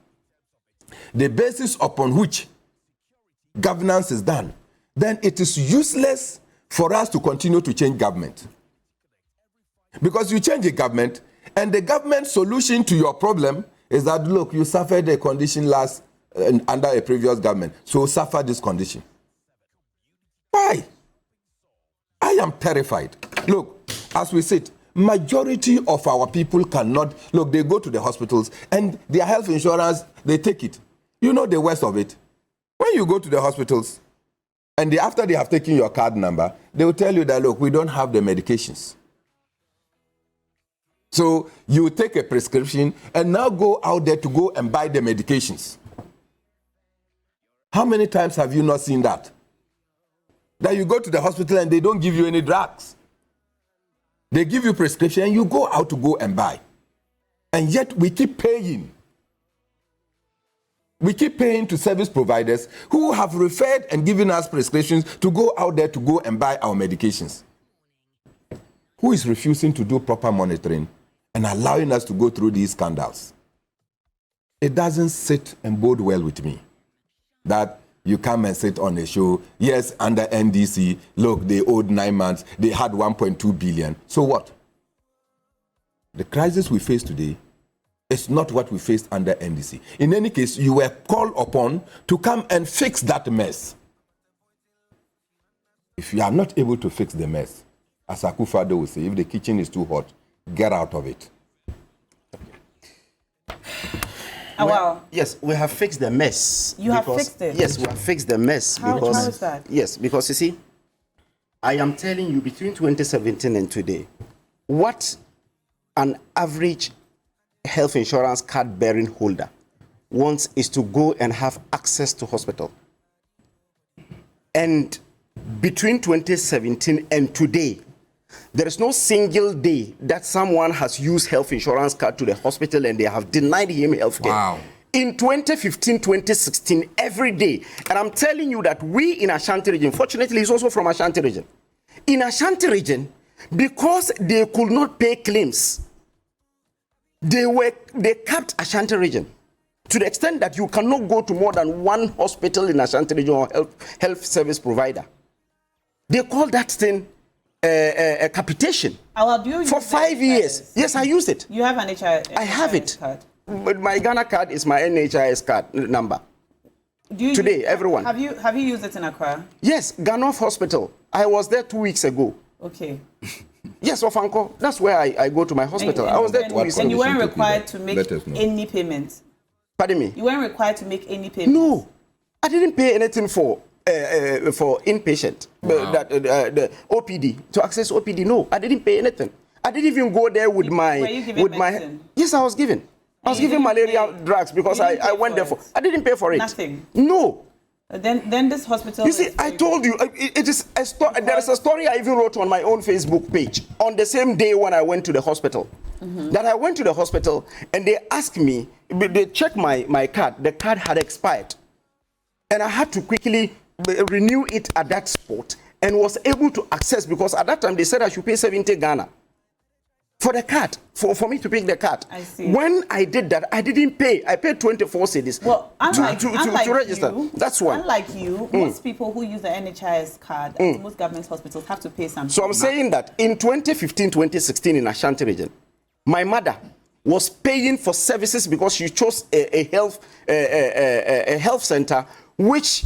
Speaker 2: the basis upon which governance is done, then it is useless for us to continue to change government. Because you change a government, and the government solution to your problem is that, look, you suffered a condition under a previous government, so suffer this condition. Why? I am terrified. Look, as we sit, majority of our people cannot, look, they go to the hospitals and their health insurance, they take it. You know the worst of it. When you go to the hospitals and after they have taken your card number, they will tell you that, look, we don't have the medications. So you take a prescription and now go out there to go and buy the medications. How many times have you not seen that? that you go to the hospital and they don't give you any drugs. They give you prescription and you go out to go and buy. And yet we keep paying. We keep paying to service providers who have referred and given us prescriptions to go out there to go and buy our medications. Who is refusing to do proper monitoring and allowing us to go through these scandals? It doesn't sit and bode well with me that you come and sit on a show. Yes, under NDC, look, they owed 9 months. They had 1.2 billion. So what? The crisis we face today is not what we faced under NDC. In any case, you were called upon to come and fix that mess. If you are not able to fix the mess, as Akufo-Addo will say, if the kitchen is too hot, get out of it.
Speaker 1: Well,
Speaker 4: yes, we have fixed the mess.
Speaker 1: You have fixed it?
Speaker 4: Yes, we have fixed the mess.
Speaker 1: How is that?
Speaker 4: Yes, because you see, I am telling you, between 2017 and today, what an average health insurance card bearing holder wants is to go and have access to hospital. And between 2017 and today, there is no single day that someone has used health insurance card to the hospital and they have denied him health care.
Speaker 3: Wow.
Speaker 4: In 2015, 2016, every day. And I'm telling you that we in Ashanti region, fortunately he's also from Ashanti region. In Ashanti region, because they could not pay claims, they capped Ashanti region to the extent that you cannot go to more than one hospital in Ashanti region or health service provider. They call that thing a capitation for 5 years. Yes, I used it.
Speaker 1: You have an NHIS
Speaker 4: I have it.
Speaker 1: card.
Speaker 4: But my Ghana card is my NHIS card number.
Speaker 1: Do you
Speaker 4: Today, everyone.
Speaker 1: Have you used it in Accra?
Speaker 4: Yes, Ghana Hospital. I was there 2 weeks ago.
Speaker 1: Okay.
Speaker 4: Yes, Ofanko. That's where I go to my hospital. I was there 2 weeks ago.
Speaker 1: And you weren't required to make any payments?
Speaker 4: Pardon me?
Speaker 1: You weren't required to make any payments?
Speaker 4: No. I didn't pay anything for inpatient, the OPD, to access OPD. No, I didn't pay anything. I didn't even go there with my...
Speaker 1: Were you given medicine?
Speaker 4: Yes, I was given. I was given malaria drugs because I went there for... I didn't pay for it.
Speaker 1: Nothing?
Speaker 4: No.
Speaker 1: Then this hospital...
Speaker 4: You see, I told you, it is a story. There is a story I even wrote on my own Facebook page on the same day when I went to the hospital. That I went to the hospital and they asked me, they checked my card. The card had expired. And I had to quickly renew it at that spot and was able to access, because at that time they said I should pay 70 Ghana for the card, for me to pick the card.
Speaker 1: I see.
Speaker 4: When I did that, I didn't pay. I paid 24 cedis to register. That's why.
Speaker 1: Unlike you, most people who use the NHIS card at most government hospitals have to pay something.
Speaker 4: So I'm saying that in 2015, 2016 in Ashanti region, my mother was paying for services because she chose a health center which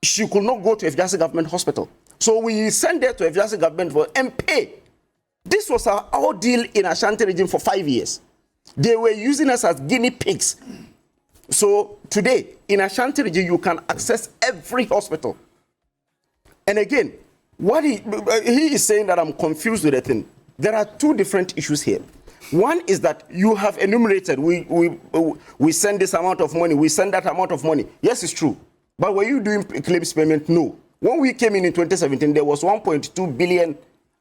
Speaker 4: she could not go to Efjasi government hospital. So we sent her to Efjasi government and pay. This was our ordeal in Ashanti region for 5 years. They were using us as guinea pigs. So today, in Ashanti region, you can access every hospital. And again, what he is saying that I'm confused with the thing. There are two different issues here. One is that you have enumerated, we send this amount of money, we send that amount of money. Yes, it's true. But were you doing claims payment? No. When we came in 2017, there was 1.2 billion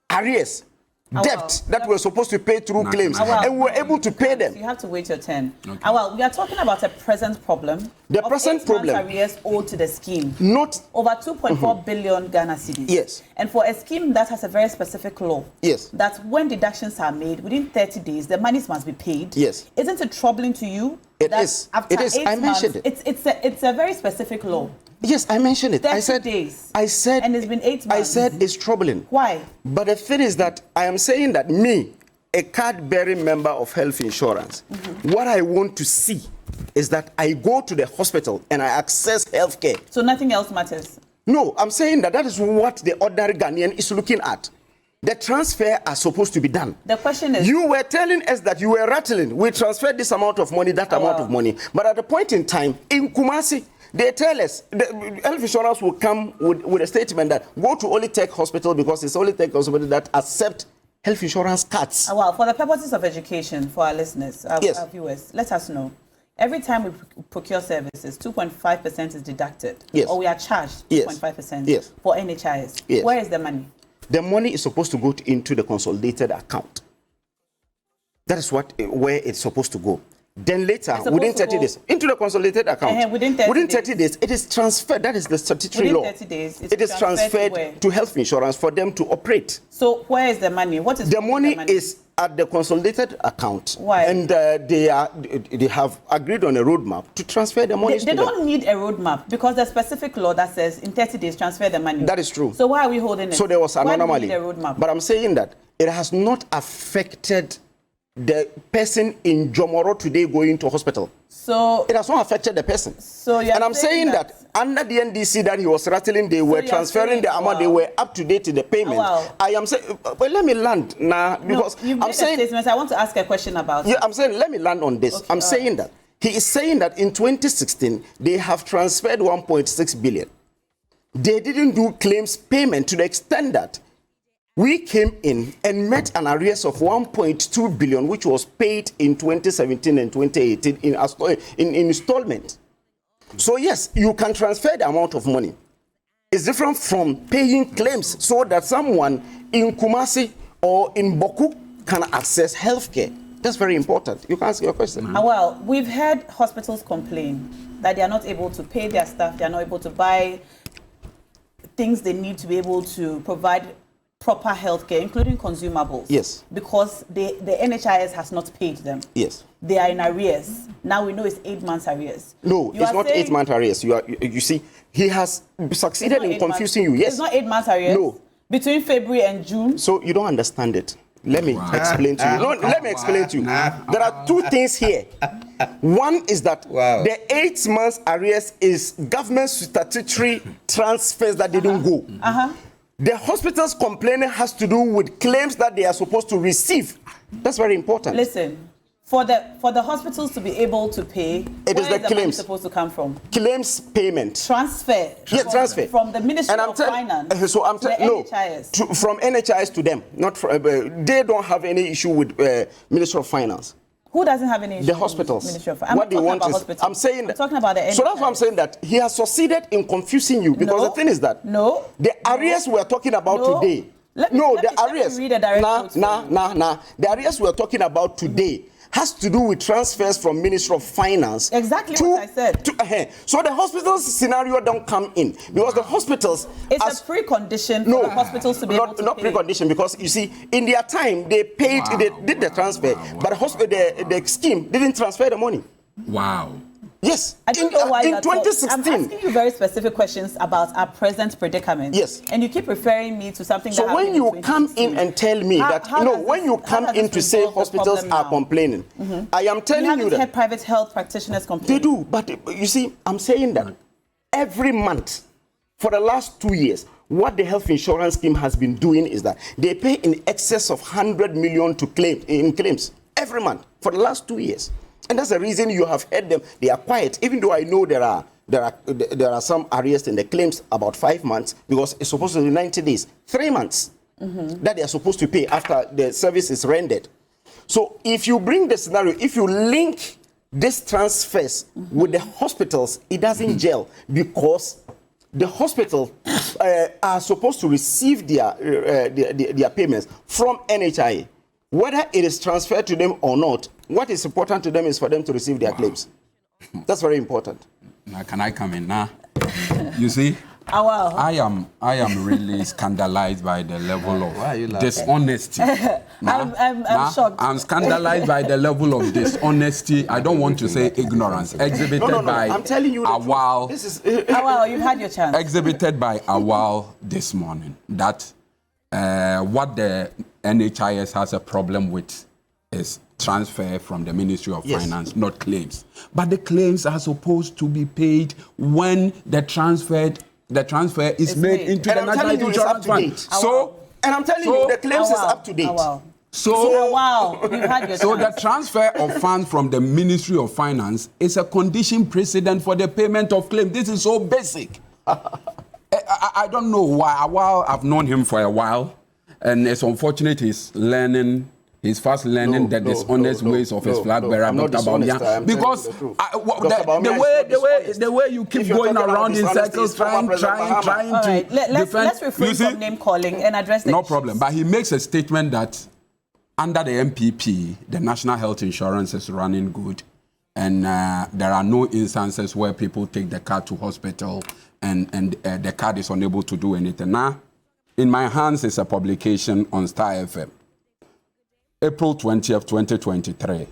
Speaker 4: arrears, debt that we were supposed to pay through claims, and we were able to pay them.
Speaker 1: You have to wait your turn. Okay. Well, we are talking about a present problem.
Speaker 4: The present problem.
Speaker 1: Arrears owed to the scheme.
Speaker 4: Not
Speaker 1: over 2.4 billion Ghana cedis.
Speaker 4: Yes.
Speaker 1: And for a scheme that has a very specific law.
Speaker 4: Yes.
Speaker 1: That when deductions are made within 30 days, the monies must be paid.
Speaker 4: Yes.
Speaker 1: Isn't it troubling to you?
Speaker 4: It is. It is. I mentioned it.
Speaker 1: It's a very specific law.
Speaker 4: Yes, I mentioned it.
Speaker 1: 30 days.
Speaker 4: I said,
Speaker 1: and it's been 8 months.
Speaker 4: I said it's troubling.
Speaker 1: Why?
Speaker 4: But the thing is that I am saying that me, a card-bearing member of health insurance, what I want to see is that I go to the hospital and I access health care.
Speaker 1: So nothing else matters?
Speaker 4: No, I'm saying that is what the ordinary Ghanaian is looking at. The transfer are supposed to be done.
Speaker 1: The question is...
Speaker 4: You were telling us that you were rattling. We transferred this amount of money, that amount of money. But at a point in time, in Kumasi, they tell us, the health insurance will come with a statement that go to Only Tech Hospital because it's Only Tech Hospital that accept health insurance cards.
Speaker 1: Well, for the purposes of education, for our listeners, our
Speaker 4: yes.
Speaker 1: viewers, let us know. every time we procure services, 2.5% is deducted.
Speaker 4: Yes.
Speaker 1: Or we are charged 2.5%
Speaker 4: Yes.
Speaker 1: for NHIS.
Speaker 4: Yes.
Speaker 1: Where is the money?
Speaker 4: The money is supposed to go into the consolidated account. That is where it's supposed to go. Then later, within 30 days, into the consolidated account.
Speaker 1: Within 30
Speaker 4: days, it is transferred. That is the statutory law.
Speaker 1: Within 30 days,
Speaker 4: it is transferred to health insurance for them to operate.
Speaker 1: So where is the money? What is
Speaker 4: the money? Is at the consolidated account.
Speaker 1: Why?
Speaker 4: And they have agreed on a roadmap to transfer the money.
Speaker 1: They don't need a roadmap because there's a specific law that says in 30 days transfer the money.
Speaker 4: That is true.
Speaker 1: So why are we holding it?
Speaker 4: So there was an anomaly.
Speaker 1: Why do we need a roadmap?
Speaker 4: But I'm saying that it has not affected the person in Jomoro today going to hospital.
Speaker 1: So
Speaker 4: it has not affected the person.
Speaker 1: So
Speaker 4: and I'm saying that under the NDC that he was rattling, they were transferring the amount, they were up to date in the payment. I am saying, but let me land now, because I'm saying,
Speaker 1: I want to ask a question about
Speaker 4: it. I'm saying, let me land on this. Okay, I'm saying that he is saying that in 2016 they have transferred 1.6 billion. They didn't do claims payment to the extent that we came in and met an arrears of 1.2 billion, which was paid in 2017 and 2018 in installment. So yes, you can transfer the amount of money. It's different from paying claims so that someone in Kumasi or in Boku can access healthcare. That's very important. You can ask your question.
Speaker 1: Well, we've heard hospitals complain that they are not able to pay their staff, they are not able to buy things they need to be able to provide proper healthcare, including consumables.
Speaker 4: Yes.
Speaker 1: Because the NHIS has not paid them.
Speaker 4: Yes.
Speaker 1: They are in arrears. Now we know it's 8 months arrears.
Speaker 4: No, it's not 8 months arrears. You see, he has succeeded in confusing you. Yes.
Speaker 1: It's not 8 months arrears.
Speaker 4: No.
Speaker 1: Between February and June.
Speaker 4: So you don't understand it. Let me explain to you. No, let me explain to you. There are two things here. One is that the 8 months arrears is government statutory transfers that didn't go. The hospital's complaining has to do with claims that they are supposed to receive. That's very important.
Speaker 1: Listen, for the hospitals to be able to pay,
Speaker 4: it is the claims
Speaker 1: money supposed to come from?
Speaker 4: Claims payment.
Speaker 1: Transfer.
Speaker 4: Yes, transfer.
Speaker 1: From the Ministry of Finance
Speaker 4: so I'm
Speaker 1: to the NHIS.
Speaker 4: From NHIS to them. Not from, they don't have any issue with Ministry of Finance.
Speaker 1: Who doesn't have any issue?
Speaker 4: The hospitals.
Speaker 1: With Ministry of Finance?
Speaker 4: What they want is, I'm saying that. I'm talking about the NHIS. So that's why I'm saying that he has succeeded in confusing you, because the thing is that the arrears we're talking about today. The arrears. The arrears we're talking about today has to do with transfers from Ministry of Finance.
Speaker 1: Exactly what I said.
Speaker 4: So the hospitals scenario don't come in, because the hospitals...
Speaker 1: It's a precondition for the hospitals to be able to
Speaker 4: not
Speaker 1: pay.
Speaker 4: Precondition, because you see, in their time, they paid, they did the transfer, but the scheme didn't transfer the money.
Speaker 3: Wow.
Speaker 4: Yes.
Speaker 1: I don't know why
Speaker 4: in 2016.
Speaker 1: I'm asking you very specific questions about our present predicament.
Speaker 4: Yes.
Speaker 1: And you keep referring me to something that happened
Speaker 4: when you come in and tell me when you come in to say hospitals are complaining, I am telling you that...
Speaker 1: You haven't had private health practitioners complain.
Speaker 4: They do, but you see, I'm saying that every month for the last 2 years, what the health insurance scheme has been doing is that they pay in excess of 100 million in claims every month for the last 2 years. And that's the reason you have heard them. They are quiet, even though I know there are some arrears in the claims about 5 months, because it's supposed to be 90 days, 3 months that they are supposed to pay after the service is rendered. So if you bring the scenario, if you link these transfers with the hospitals, it doesn't gel, because the hospitals are supposed to receive their payments from NHIA. Whether it is transferred to them or not, what is important to them is for them to receive their claims. That's very important.
Speaker 3: Now, can I come in now? You see, I am really scandalized by the level of dishonesty.
Speaker 1: I'm shocked.
Speaker 3: I'm scandalized by the level of dishonesty. I don't want to say ignorance. Exhibited by
Speaker 4: I'm telling you
Speaker 3: Awal.
Speaker 1: Awal, you've had your chance.
Speaker 3: Exhibited by Awal this morning. That what the NHIS has a problem with is transfer from the Ministry of Finance, not claims. But the claims are supposed to be paid when the transfer is made into the National Insurance Fund.
Speaker 4: And I'm telling you, the claims is up to date.
Speaker 1: So you've had your
Speaker 3: so the transfer of funds from the Ministry of Finance is a condition precedent for the payment of claims. This is so basic. I don't know why. I've known him for a while, and it's unfortunate he's learning He's fast learning the dishonest ways of his flag bearer, Dr. Bawumia. Because the way you keep going around in circles, trying to defend.
Speaker 1: Let's refrain from name calling and address the
Speaker 3: No
Speaker 1: issues.
Speaker 3: problem. But he makes a statement that under the MPP, the national health insurance is running good, and there are no instances where people take the card to hospital and the card is unable to do anything. Now, in my hands is a publication on Star FM. April 20th, 2023.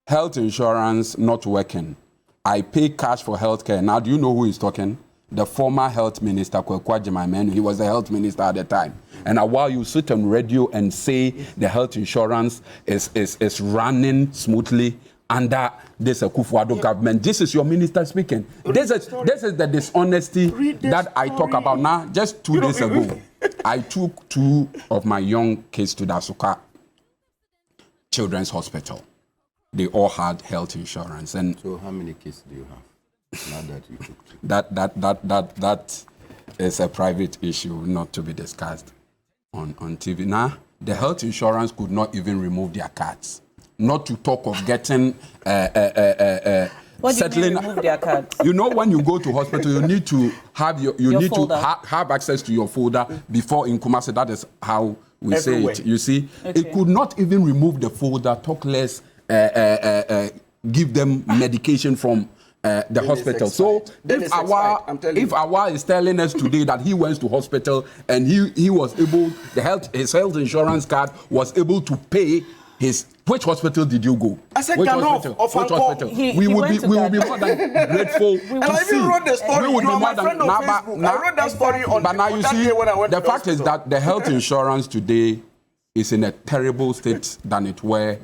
Speaker 3: Health insurance not working. I pay cash for healthcare. Now, do you know who is talking? The former health minister, Kwekwa Jemimenu. He was the health minister at the time. And while you sit on radio and say the health insurance is running smoothly under this Akufo-Addo government, this is your minister speaking. This is the dishonesty that I talk about now. Just 2 days ago, I took 2 of my young kids to the Asuka Children's Hospital. They all had health insurance. And
Speaker 2: so how many kids do you have now that you took 2?
Speaker 3: That is a private issue not to be discussed on TV. Now, the health insurance could not even remove their cards. Not to talk of getting
Speaker 1: What
Speaker 3: settling.
Speaker 1: do you mean remove their cards?
Speaker 3: You know, when you go to hospital, you need to have have access to your folder before in Kumasi. That is how we say it. You see, it could not even remove the folder. Talk less, give them medication from the hospital. So if Awa is telling us today that he went to hospital and he was able, his health insurance card was able to pay his. Which hospital did you go?
Speaker 6: I said
Speaker 3: Which
Speaker 6: hospital?
Speaker 3: Which hospital? We will be more than grateful
Speaker 6: and I even wrote the story.
Speaker 3: We would
Speaker 6: You
Speaker 3: be
Speaker 6: are
Speaker 3: more
Speaker 6: my friend
Speaker 3: than
Speaker 6: on Facebook. I wrote that story on
Speaker 3: but now you
Speaker 6: that
Speaker 3: see,
Speaker 6: day when I went
Speaker 3: the
Speaker 6: to the
Speaker 3: fact is
Speaker 6: hospital.
Speaker 3: that the health insurance today is in a terrible state than it were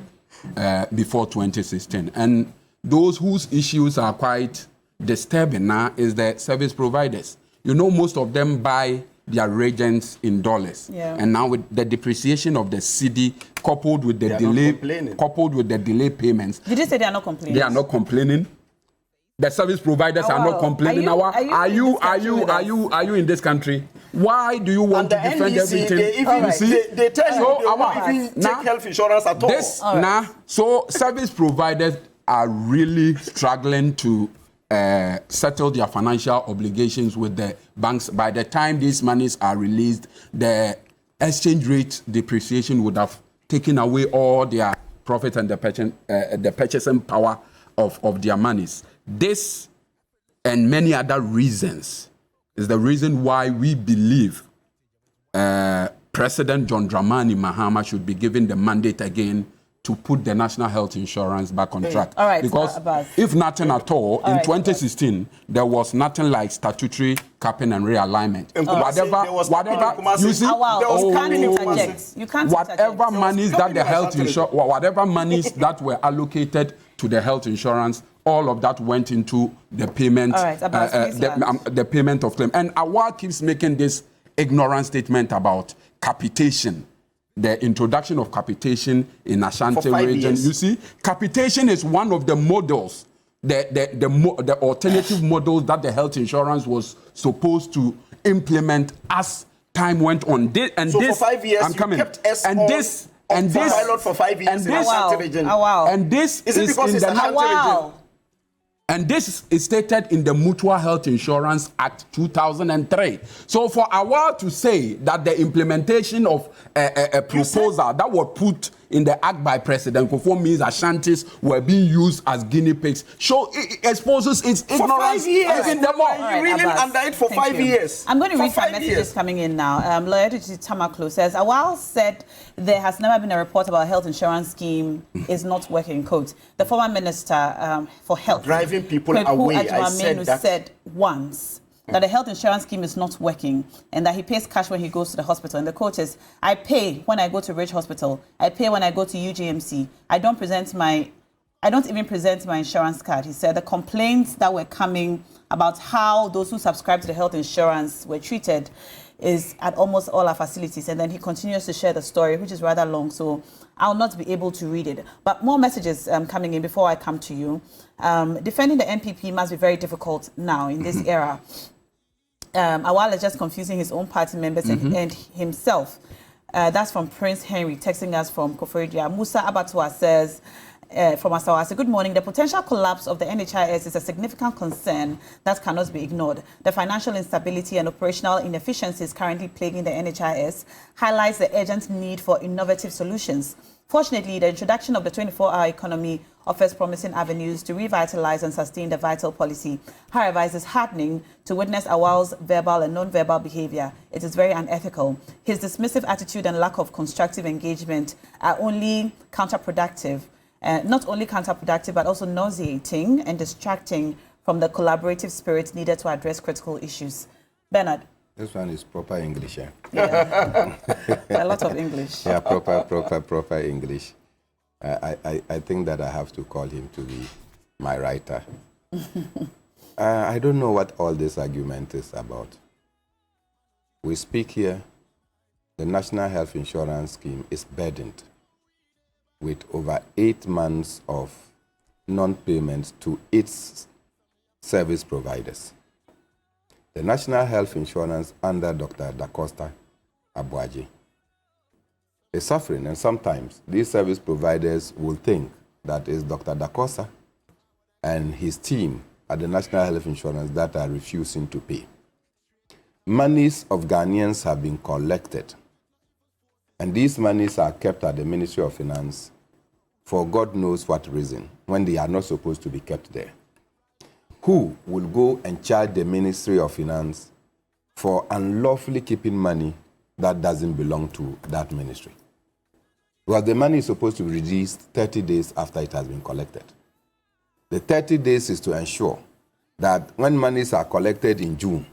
Speaker 3: before 2016. And those whose issues are quite disturbing now is the service providers. You know, most of them buy their reagents in dollars.
Speaker 1: Yeah.
Speaker 3: And now with the depreciation of the cedi coupled with the delay payments.
Speaker 1: Did you say they are not complaining?
Speaker 3: They are not complaining. The service providers are not complaining. Are you in this country? Why do you want to defend
Speaker 6: NDC,
Speaker 3: everything?
Speaker 6: They tell you they won't even take health insurance at all.
Speaker 3: So service providers are really struggling to settle their financial obligations with the banks. By the time these monies are released, the exchange rate depreciation would have taken away all their profit and the purchasing power of their monies. This and many other reasons is the reason why we believe President John Dramani Mahama should be given the mandate again to put the national health insurance back on track.
Speaker 1: All right,
Speaker 3: because if nothing at all, in 2016, there was nothing like statutory capping and realignment. Whatever you see,
Speaker 1: you can't
Speaker 3: whatever monies that the health insurance, whatever monies that were allocated to the health insurance, all of that went into the payment, the payment of claim. And Awa keeps making this ignorant statement about capitation. The introduction of capitation in Ashanti region. You see, capitation is one of the models, the alternative models that the health insurance was supposed to implement as time went on.
Speaker 6: For 5 years,
Speaker 3: I'm coming.
Speaker 6: Kept us pilot for 5 years in Ashanti region.
Speaker 3: And this is
Speaker 6: because
Speaker 3: in the
Speaker 6: Ashanti region.
Speaker 3: And this is stated in the Mutual Health Insurance Act 2003. So for a while to say that the implementation of a proposal that was put in the act by President Kufuor means Ashantis were being used as guinea pigs, it exposes its ignorance.
Speaker 6: For 5 years. You really under it for 5 years.
Speaker 1: I'm going to read some messages coming in now. Lawyer Tamaklo says, Awal said there has never been a report about a health insurance scheme is not working, quote. The former minister for health,
Speaker 6: driving people away, I
Speaker 1: said once that the health insurance scheme is not working and that he pays cash when he goes to the hospital. And the quote is, I pay when I go to Ridge Hospital. I pay when I go to UGMC. I don't even present my insurance card. He said the complaints that were coming about how those who subscribe to the health insurance were treated is at almost all our facilities. And then he continues to share the story, which is rather long, so I'll not be able to read it. But more messages coming in before I come to you. Defending the MPP must be very difficult now in this era. Awal is just confusing his own party members and himself. That's from Prince Henry, texting us from Koforidua. Musa Abatwa says, from Asawase, good morning. The potential collapse of the NHIS is a significant concern that cannot be ignored. The financial instability and operational inefficiencies currently plaguing the NHIS highlights the urgent need for innovative solutions. Fortunately, the introduction of the 24-hour economy offers promising avenues to revitalize and sustain the vital policy. However, it is heartening to witness Awal's verbal and non-verbal behavior. It is very unethical. His dismissive attitude and lack of constructive engagement are only counterproductive. Not only counterproductive, but also nauseating and distracting from the collaborative spirit needed to address critical issues. Bernard.
Speaker 2: This one is proper English, eh?
Speaker 1: Yeah. A lot of English.
Speaker 2: Yeah, proper English. I think that I have to call him to be my writer. I don't know what all this argument is about. We speak here, the National Health Insurance Scheme is burdened with over 8 months of non-payments to its service providers. The National Health Insurance under Dr. Da Costa Abuaji is suffering, and sometimes these service providers will think that it's Dr. Da Costa and his team at the National Health Insurance that are refusing to pay. Monies of Ghanaians have been collected, and these monies are kept at the Ministry of Finance for God knows what reason, when they are not supposed to be kept there. Who will go and charge the Ministry of Finance for unlawfully keeping money that doesn't belong to that ministry? Because the money is supposed to be released 30 days after it has been collected. The 30 days is to ensure that when monies are collected in June,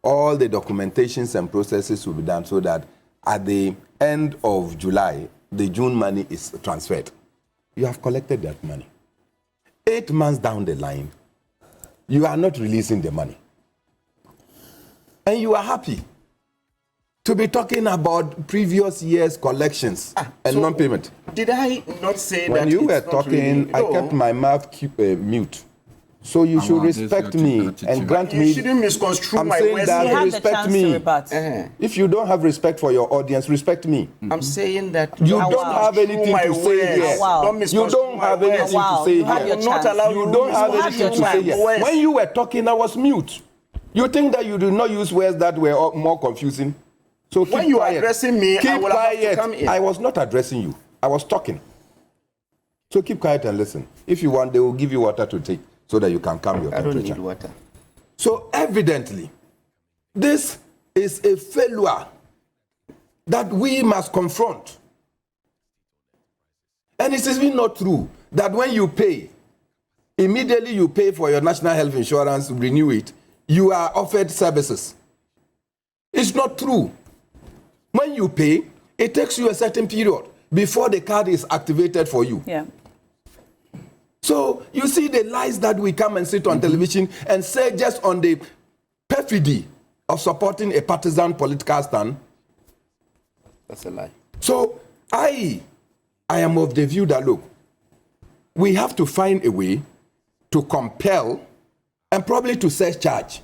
Speaker 2: all the documentations and processes will be done so that at the end of July, the June money is transferred. You have collected that money. 8 months down the line, you are not releasing the money. And you are happy to be talking about previous year's collections and so non-payment.
Speaker 4: Did I not say
Speaker 2: when
Speaker 4: that?
Speaker 2: When you were talking, really, I kept my mouth mute. So you should respect me and grant me.
Speaker 4: You shouldn't misconstrue my words.
Speaker 2: I'm saying that respect me. If you don't have respect for your audience, respect me.
Speaker 4: I'm saying that
Speaker 2: you don't have anything to say here. You don't have anything to say here. You don't have anything to say here. When you were talking, I was mute. You think that you do not use words that were more confusing? So keep
Speaker 4: when you
Speaker 2: quiet.
Speaker 4: Are addressing me,
Speaker 2: keep
Speaker 4: I will
Speaker 2: quiet.
Speaker 4: have to come in.
Speaker 2: I was not addressing you. I was talking. So keep quiet and listen. If you want, they will give you water to take so that you can calm your temperature.
Speaker 4: I don't need water.
Speaker 2: So evidently, this is a failure that we must confront. And it is not true that when you pay, immediately you pay for your national health insurance, renew it, you are offered services. It's not true. When you pay, it takes you a certain period before the card is activated for you.
Speaker 1: Yeah.
Speaker 2: So you see the lies that we come and sit on television and say just on the perfidy of supporting a partisan political stand.
Speaker 4: That's a lie.
Speaker 2: So I am of the view that, look, we have to find a way to compel and probably to surcharge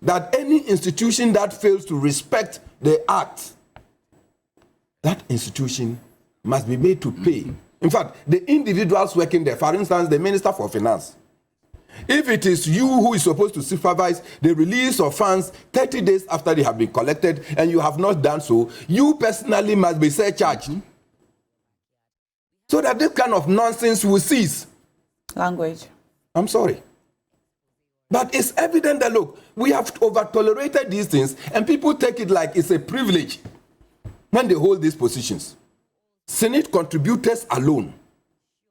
Speaker 2: that any institution that fails to respect the act, that institution must be made to pay. In fact, the individuals working there, for instance, the Minister for Finance, if it is you who is supposed to supervise the release of funds 30 days after they have been collected and you have not done so, you personally must be surcharged. So that this kind of nonsense will cease.
Speaker 1: Language.
Speaker 2: I'm sorry. But it's evident that, look, we have over-tolerated these things and people take it like it's a privilege when they hold these positions. Senate contributors alone,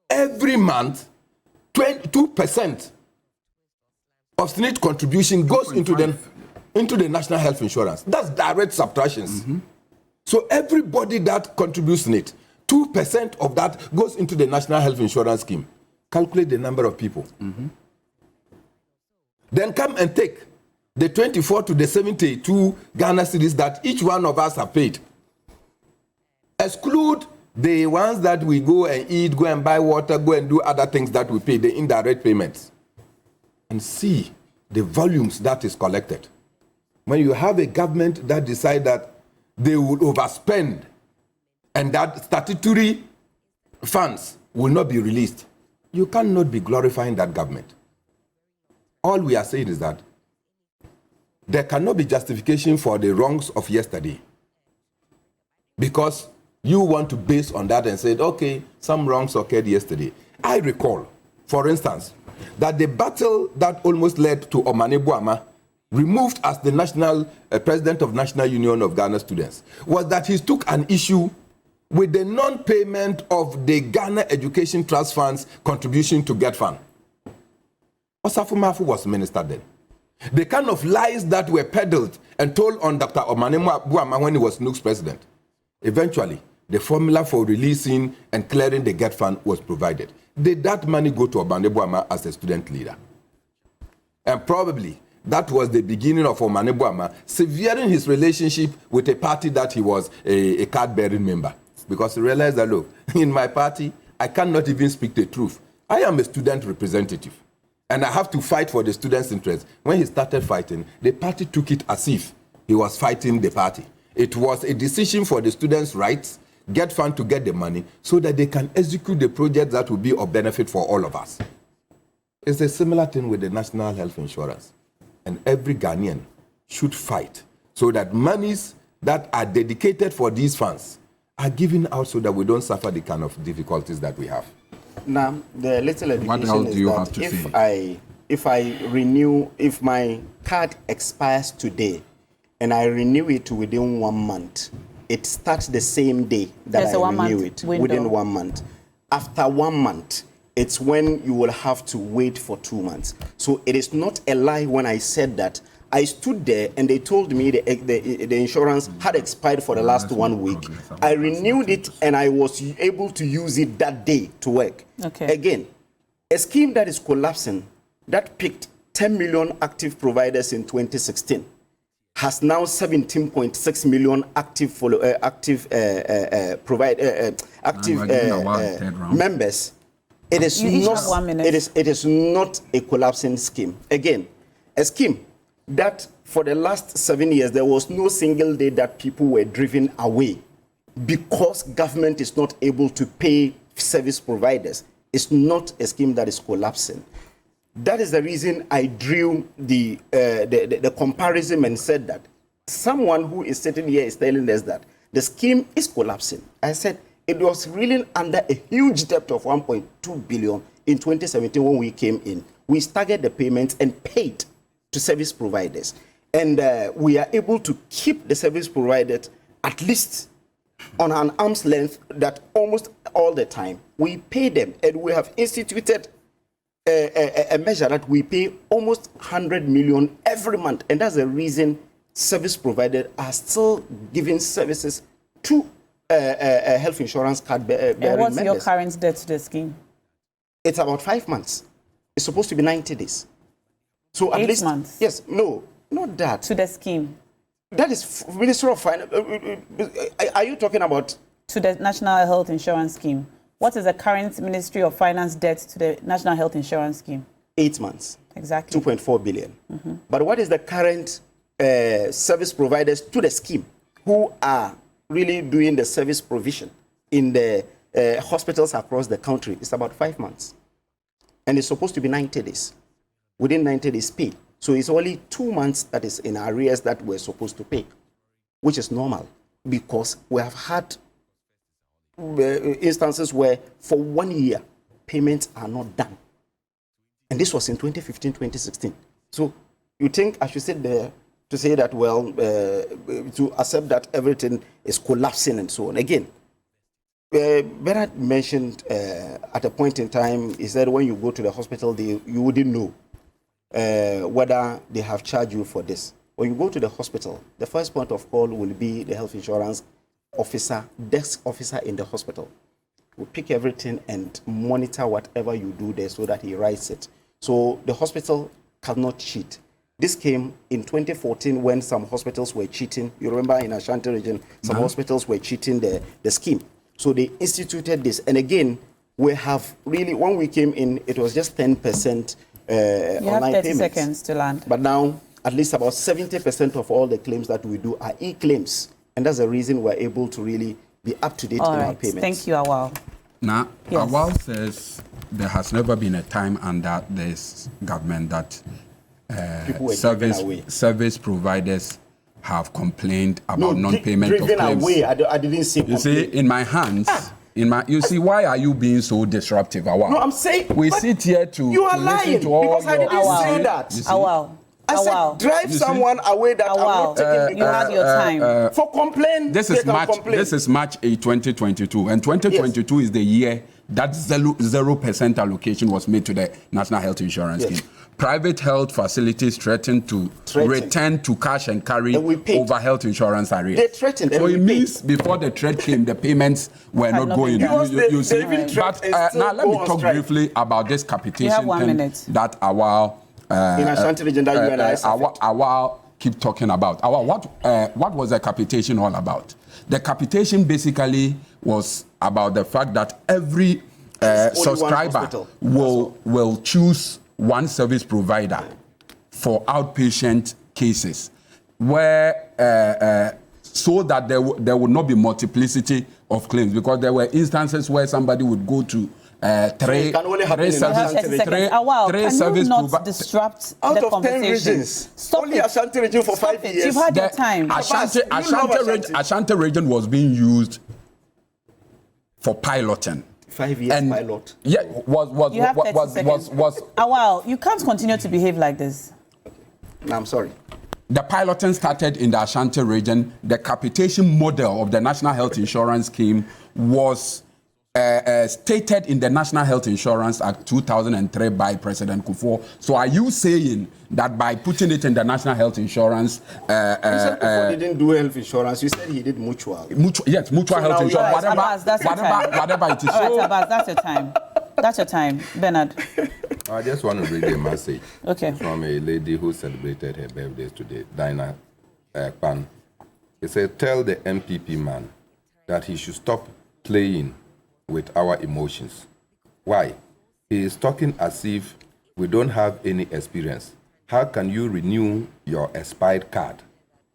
Speaker 2: every month, 22% of Senate contribution goes into the National Health Insurance. That's direct subtractions. So everybody that contributes Senate, 2% of that goes into the National Health Insurance Scheme. Calculate the number of people. Then come and take the 24 to the 72 Ghana cedis that each one of us have paid. Exclude the ones that we go and eat, go and buy water, go and do other things that we pay, the indirect payments. And see the volumes that is collected. When you have a government that decides that they would overspend and that statutory funds will not be released. You cannot be glorifying that government. All we are saying is that there cannot be justification for the wrongs of yesterday because you want to base on that and say, okay, some wrongs occurred yesterday. I recall, for instance, that the battle that almost led to Omane Boama removed as the national president of National Union of Ghana Students was that he took an issue with the non-payment of the Ghana Education Trust Fund's contribution to Gov't. Osafo Mafu was minister then. The kind of lies that were peddled and told on Dr. Omane Boama when he was NUC's president. Eventually, the formula for releasing and clearing the Gov't was provided. Did that money go to Omane Boama as a student leader? And probably that was the beginning of Omane Boama severing his relationship with a party that he was a card-bearing member. Because he realized that, look, in my party, I cannot even speak the truth. I am a student representative, and I have to fight for the students' interests. When he started fighting, the party took it as if he was fighting the party. It was a decision for the students' rights, Gov't to get the money, so that they can execute the project that will be of benefit for all of us. It's a similar thing with the National Health Insurance. And every Ghanaian should fight so that monies that are dedicated for these funds are given out so that we don't suffer the kind of difficulties that we have.
Speaker 4: Now, the little education
Speaker 3: what else do you
Speaker 4: is
Speaker 3: have to
Speaker 4: that if my card expires today and I renew it within 1 month, it starts the same day that I renew it, within 1 month. After 1 month, it's when you will have to wait for 2 months. So it is not a lie when I said that. I stood there and they told me the insurance had expired for the last 1 week. I renewed it and I was able to use it that day to work.
Speaker 1: Okay.
Speaker 4: Again, a scheme that is collapsing, that picked 10 million active providers in 2016, has now 17.6 million active members. It is it is not a collapsing scheme. Again, a scheme that for the last 7 years there was no single day that people were driven away because government is not able to pay service providers. It's not a scheme that is collapsing. That is the reason I drew the comparison and said that someone who is sitting here is telling us that the scheme is collapsing. I said it was really under a huge debt of 1.2 billion in 2017 when we came in. We staggered the payments and paid to service providers. And we are able to keep the service providers at least on an arm's length that almost all the time. We pay them, and we have instituted a measure that we pay almost 100 million every month. And that's the reason service providers are still giving services to health insurance card bearing members.
Speaker 1: And what's your current debt to the scheme?
Speaker 4: It's about 5 months. It's supposed to be 90 days. So at
Speaker 1: 8
Speaker 4: least
Speaker 1: months?
Speaker 4: Yes, no, not that.
Speaker 1: To the scheme?
Speaker 4: That is Ministry of Finance. Are you talking about?
Speaker 1: To the National Health Insurance Scheme. What is the current Ministry of Finance debt to the National Health Insurance Scheme?
Speaker 4: 8 months.
Speaker 1: Exactly.
Speaker 4: 2.4 billion. Mm-hmm. But what is the current service providers to the scheme who are really doing the service provision in the hospitals across the country? It's about 5 months. And it's supposed to be 90 days. Within 90 days pay. So it's only 2 months that is in arrears that we're supposed to pay, which is normal because we have had instances where for 1 year payments are not done. And this was in 2015, 2016. So you think I should sit there to say that, well, to accept that everything is collapsing and so on. Again, Bernard mentioned at a point in time, he said when you go to the hospital, you wouldn't know whether they have charged you for this. When you go to the hospital, the first point of call will be the health insurance officer, desk officer in the hospital. Will pick everything and monitor whatever you do there so that he writes it. So the hospital cannot cheat. This came in 2014 when some hospitals were cheating. You remember in Ashanti region, some hospitals were cheating the scheme. So they instituted this. And again, we have really, when we came in, it was just 10%
Speaker 1: you
Speaker 4: online
Speaker 1: have 30
Speaker 4: payments.
Speaker 1: seconds to land.
Speaker 4: But now, at least about 70% of all the claims that we do are e-claims. And that's the reason we're able to really be up to date in our payments.
Speaker 1: Thank you, Awal.
Speaker 3: Now,
Speaker 1: Yes.
Speaker 3: Awal says there has never been a time under this government that
Speaker 4: People were driven away.
Speaker 3: service providers have complained about non-payment of
Speaker 4: driven
Speaker 3: claims.
Speaker 4: away. I didn't say.
Speaker 3: You see, in my hands, you see, why are you being so disruptive, Awal?
Speaker 4: No, I'm saying
Speaker 3: we sit here to
Speaker 4: you are
Speaker 3: to
Speaker 4: lying
Speaker 3: listen to all
Speaker 4: because I
Speaker 3: your
Speaker 4: didn't say that.
Speaker 3: You see?
Speaker 1: Awal.
Speaker 4: I said drive someone away that I'm not taking.
Speaker 1: You had your time.
Speaker 4: For complaint,
Speaker 3: This is March 8, 2022, and 2022 is the year that 0% allocation was made to the National Health Insurance Scheme. Private health facilities threatened to return to cash and carry over health insurance arrears.
Speaker 4: They threatened.
Speaker 3: So it means before the threat came, the payments were not going. You see. But now let me talk briefly about this capitation thing that Awal
Speaker 4: in Ashanti region that you and I
Speaker 3: Awal keep talking about. Awal, what was the capitation all about? The capitation basically was about the fact that every subscriber will choose one service provider for outpatient cases, where so that there would not be multiplicity of claims, because there were instances where somebody would go to three service
Speaker 1: not disrupt
Speaker 4: out
Speaker 1: the
Speaker 4: of 10
Speaker 1: conversation.
Speaker 4: regions.
Speaker 1: Stop
Speaker 4: Only
Speaker 1: it.
Speaker 4: Ashanti region for 5 years.
Speaker 1: You've had your time.
Speaker 3: Ashanti region was being used for piloting.
Speaker 4: 5 years pilot.
Speaker 3: Yeah, was
Speaker 1: Awal, you can't continue to behave like this.
Speaker 4: No, I'm sorry.
Speaker 3: The piloting started in the Ashanti region. The capitation model of the National Health Insurance Scheme was stated in the National Health Insurance Act 2003 by President Kufuor. So are you saying that by putting it in the National Health Insurance...
Speaker 4: Kufuor didn't do health insurance. You said he did mutual.
Speaker 3: Yes, mutual health insurance. Whatever it is.
Speaker 1: All right, Abbas, that's your time. That's your time. Bernard.
Speaker 2: I just want to read a message
Speaker 1: from
Speaker 2: a lady who celebrated her birthday today, Dinah Pan. It said, tell the MPP man that he should stop playing with our emotions. Why? He is talking as if we don't have any experience. How can you renew your expired card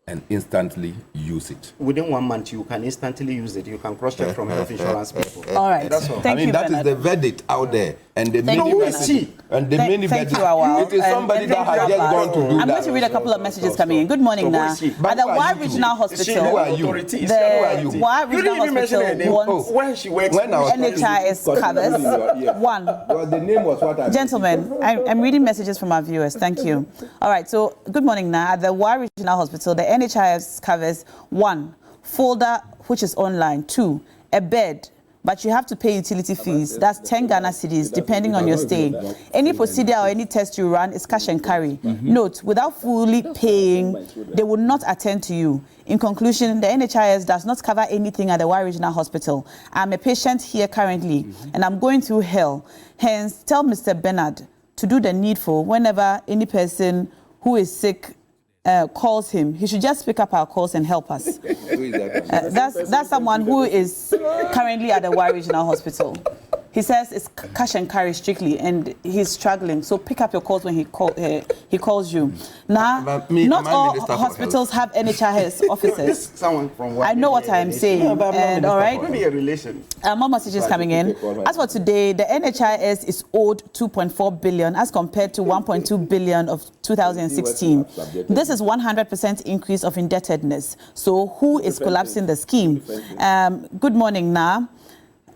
Speaker 2: and instantly use it?
Speaker 4: Within 1 month, you can instantly use it. You can cross-check from health insurance people.
Speaker 1: All right.
Speaker 4: That's all.
Speaker 1: Thank you,
Speaker 2: that
Speaker 1: Bernard.
Speaker 2: is the verdict out there. And the mini verdict. And the mini verdict.
Speaker 1: It
Speaker 2: is somebody that has just gone to do that.
Speaker 1: I'm going to read a couple of messages coming in. Good morning, now. At the Wa Regional Hospital,
Speaker 2: Who are you?
Speaker 1: the Wa Regional Hospital wants
Speaker 4: where she works.
Speaker 1: NHIS covers. One.
Speaker 2: Well, the name was what I...
Speaker 1: Gentlemen, I'm reading messages from our viewers. Thank you. All right, so good morning now. At the Wa Regional Hospital, the NHIS covers 1, folder, which is online. 2, a bed, but you have to pay utility fees. That's 10 Ghana cedis, depending on your stay. Any procedure or any test you run is cash and carry. Note, without fully paying, they will not attend to you. In conclusion, the NHIS does not cover anything at the Wa Regional Hospital. I'm a patient here currently, and I'm going through hell. Hence, tell Mr. Bernard to do the needful whenever any person who is sick calls him. He should just pick up our calls and help us.
Speaker 2: Who is that?
Speaker 1: That's someone who is currently at the Wa Regional Hospital. He says it's cash and carry strictly, and he's struggling. So pick up your calls when he calls you. Now, not all hospitals have NHIS officers. I know what I am saying. And all right, more messages coming in. As for today, the NHIS is owed 2.4 billion as compared to 1.2 billion of 2016. This is 100% increase of indebtedness. So who is collapsing the scheme? Good morning, Na.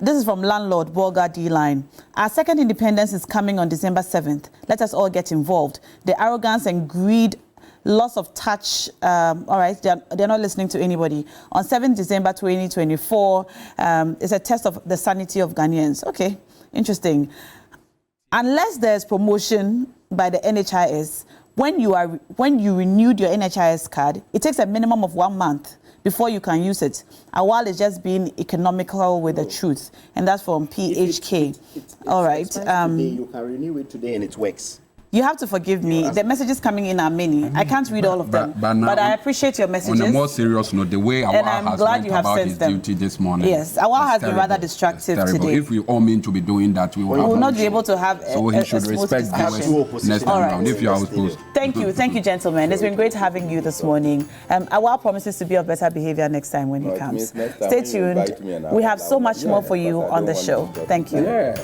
Speaker 1: This is from landlord Bolga D-Line. Our second independence is coming on December 7th. Let us all get involved. The arrogance and greed, loss of touch, all right, they're not listening to anybody. On 7th December 2024, it's a test of the sanity of Ghanaians. Okay, interesting. Unless there's promotion by the NHIS, when you renewed your NHIS card, it takes a minimum of 1 month before you can use it. Awal is just being economical with the truth, and that's from PHK. All right.
Speaker 4: You can renew it today and it works.
Speaker 1: You have to forgive me. The messages coming in are many. I can't read all of them. But I appreciate your messages.
Speaker 3: On a more serious note, the way Awal has went about his duty this morning.
Speaker 1: Yes, Awal has been rather destructive today.
Speaker 3: If we all mean to be doing that, we will
Speaker 1: not be able to have
Speaker 3: so he should respect the next time round if you are opposed.
Speaker 1: Thank you, gentlemen. It's been great having you this morning. Awal promises to be of better behavior next time when he comes. Stay tuned. We have so much more for you on the show. Thank you.